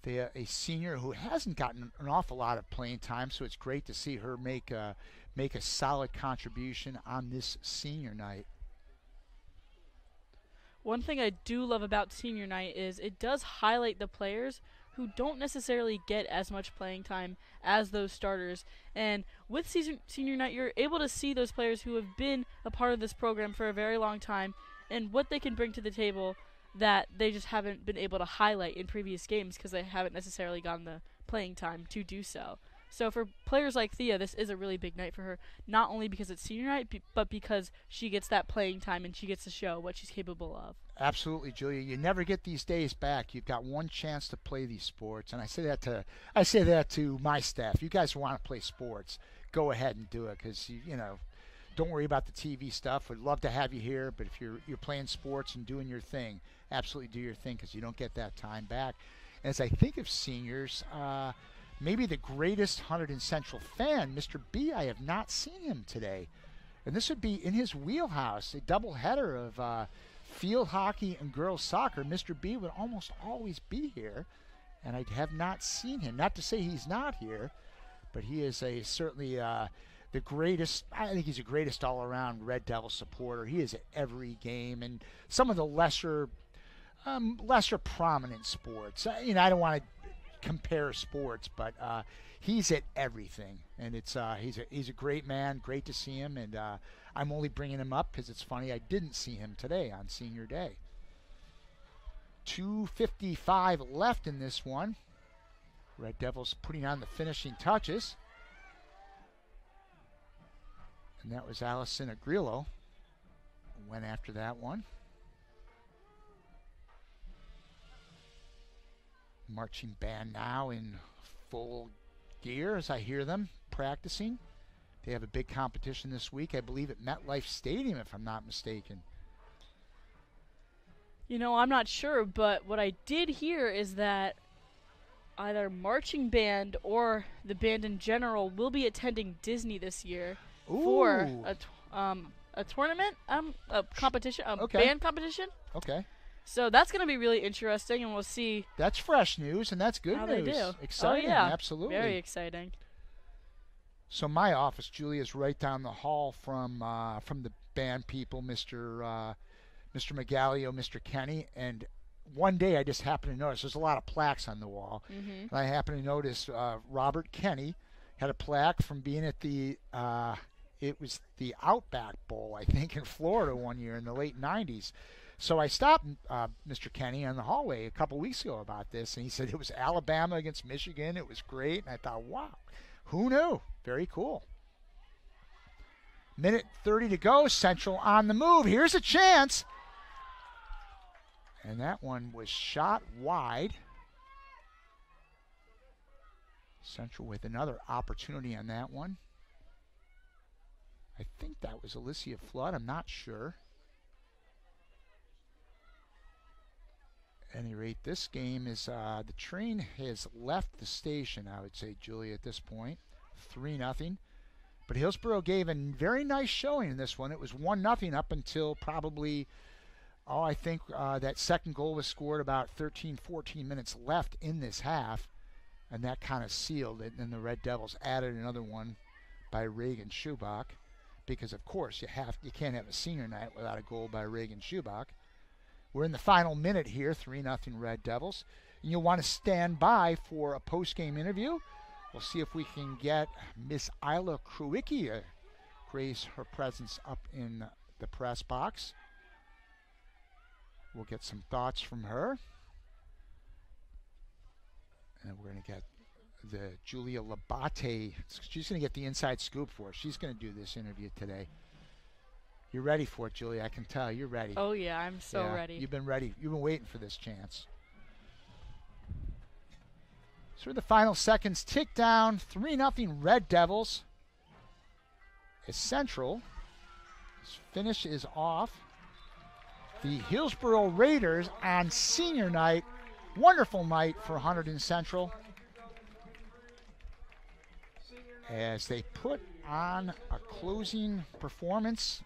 Thea, a senior who hasn't gotten an awful lot of playing time, so it's great to see her make a solid contribution on this senior night. One thing I do love about senior night is it does highlight the players who don't necessarily get as much playing time as those starters. And with senior night, you're able to see those players who have been a part of this program for a very long time and what they can bring to the table that they just haven't been able to highlight in previous games because they haven't necessarily gotten the playing time to do so. So for players like Thea, this is a really big night for her, not only because it's senior night, but because she gets that playing time and she gets to show what she's capable of. Absolutely, Julia. You never get these days back. You've got one chance to play these sports, and I say that to my staff. You guys want to play sports, go ahead and do it, because you know, don't worry about the TV stuff. We'd love to have you here, but if you're playing sports and doing your thing, absolutely do your thing, because you don't get that time back. And as I think of seniors, maybe the greatest Hunterdon Central fan, Mr. B. I have not seen him today, and this would be in his wheelhouse, a doubleheader of field hockey and girls soccer. Mr. B would almost always be here, and I have not seen him. Not to say he's not here, but he is certainly the greatest. I think he's the greatest all-around Red Devil supporter. He is at every game, and some of the lesser prominent sports. I don't want to compare sports, but he's at everything, and it's he's a great man. Great to see him, and I'm only bringing him up because it's funny I didn't see him today on senior day. 2:55 left in this one. Red Devils putting on the finishing touches, and that was Allison Agrillo who went after that one. Marching band now in full gear as I hear them practicing. They have a big competition this week, I believe, at MetLife Stadium, if I'm not mistaken. You know, I'm not sure, but what I did hear is that either marching band or the band in general will be attending Disney this year for a tournament, a competition, band competition. Okay. So that's going to be really interesting, and we'll see. That's fresh news, and that's good how news. They do. Exciting, oh, yeah. Absolutely. Very exciting. So my office, Julia, is right down the hall from the band people, Mr. McGallio, Mr. Kenny, and one day I just happened to notice there's a lot of plaques on the wall, and I happened to notice Robert Kenny had a plaque from being at the it was the Outback Bowl, I think, in Florida one year in the late 90s. So I stopped Mr. Kenny on the hallway a couple weeks ago about this, and he said it was Alabama against Michigan. It was great, and I thought, wow, who knew? Very cool. Minute 30 to go. Central on the move. Here's a chance. And that one was shot wide. Central with another opportunity on that one. I think that was Alicia Flood. I'm not sure. At any rate, this game is the train has left the station, I would say, Julia, at this point. 3-0. But Hillsboro gave a very nice showing in this one. It was 1-0 up until probably, I think that second goal was scored about 13, 14 minutes left in this half. And that kind of sealed it. And the Red Devils added another one by Reagan Schubach. Because, of course, you can't have a senior night without a goal by Reagan Schubach. We're in the final minute here, 3-0 Red Devils. And you'll want to stand by for a post-game interview. We'll see if we can get Miss Isla Kruicki to grace her presence up in the press box. We'll get some thoughts from her. And we're going to get the Julia Labate. She's going to get the inside scoop for us. She's going to do this interview today. You're ready for it, Julia. I can tell you're ready. Oh, yeah, I'm so ready. You've been ready. You've been waiting for this chance. So the final seconds tick down. 3-0 Red Devils. As Central. This finish is off. The Hillsboro Raiders on senior night. Wonderful night for Hunterdon Central, as they put on a closing performance.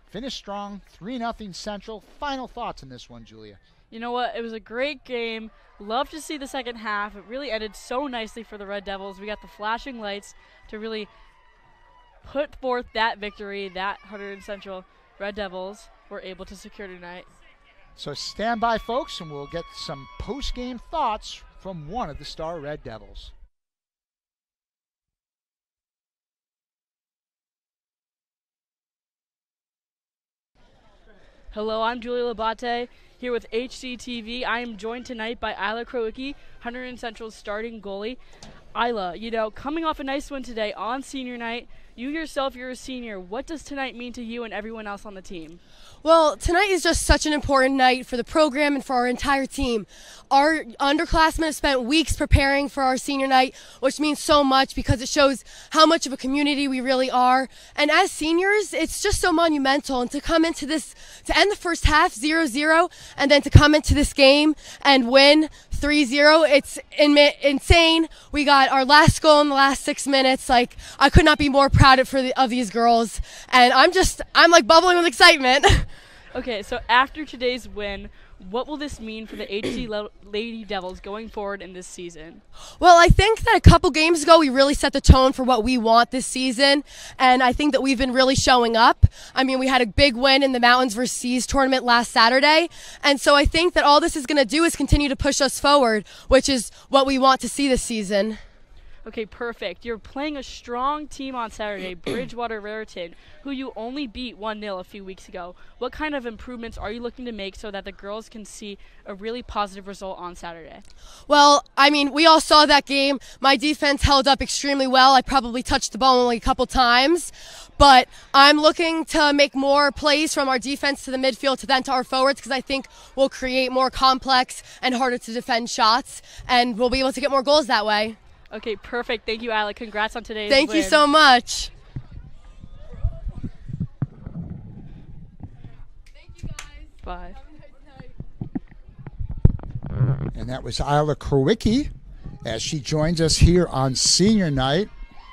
Finish strong, 3-0 Central. Final thoughts on this one, Julia? You know what? It was a great game. Love to see the second half. It really ended so nicely for the Red Devils. We got the flashing lights to really put forth that victory that Hunterdon Central Red Devils were able to secure tonight. So stand by, folks, and we'll get some post-game thoughts from one of the Star Red Devils. Hello, I'm Julia Labate here with HCTV. I am joined tonight by Isla Kruicki, Hunterdon Central's starting goalie. Isla, coming off a nice win today on senior night, you yourself, you're a senior. What does tonight mean to you and everyone else on the team? Well, tonight is just such an important night for the program and for our entire team. Our underclassmen have spent weeks preparing for our senior night, which means so much because it shows how much of a community we really are. And as seniors, it's just so monumental. And to come into this, to end the first half 0-0, and then to come into this game and win 3-0, it's insane. We got our last goal in the last 6 minutes. Like, I could not be more proud of these girls. And I'm like bubbling with excitement. Okay, so after today's win, what will this mean for the HC Lady Devils going forward in this season? Well, I think that a couple games ago we really set the tone for what we want this season, and I think that we've been really showing up. I mean, we had a big win in the Mountains vs. Seas tournament last Saturday, and so I think that all this is going to do is continue to push us forward, which is what we want to see this season. Okay, perfect. You're playing a strong team on Saturday, Bridgewater Raritan, who you only beat 1-0 a few weeks ago. What kind of improvements are you looking to make so that the girls can see a really positive result on Saturday? Well, I mean, we all saw that game. My defense held up extremely well. I probably touched the ball only a couple times. But I'm looking to make more plays from our defense to the midfield to then to our forwards because I think we'll create more complex and harder to defend shots, and we'll be able to get more goals that way. Okay, perfect. Thank you, Alec. Congrats on today's Thank win. you so much. Thank you, guys. Bye. And that was Isla Krowicki as she joins us here on senior night.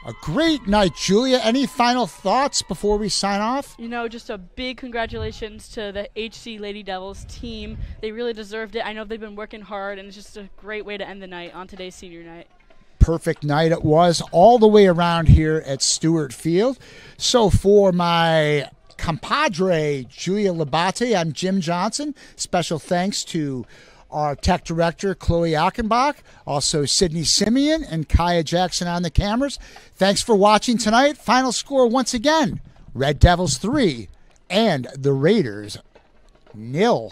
A great night, Julia. Any final thoughts before we sign off? Just a big congratulations to the HC Lady Devils team. They really deserved it. I know they've been working hard, and it's just a great way to end the night on today's senior night. Perfect night it was all the way around here at Stewart Field. So for my compadre, Julia Labate, I'm Jim Johnson. Special thanks to our tech director, Chloe Achenbach, also Sydney Simeon and Kaya Jackson on the cameras. Thanks for watching tonight. Final score once again, Red Devils 3 and the Raiders 0.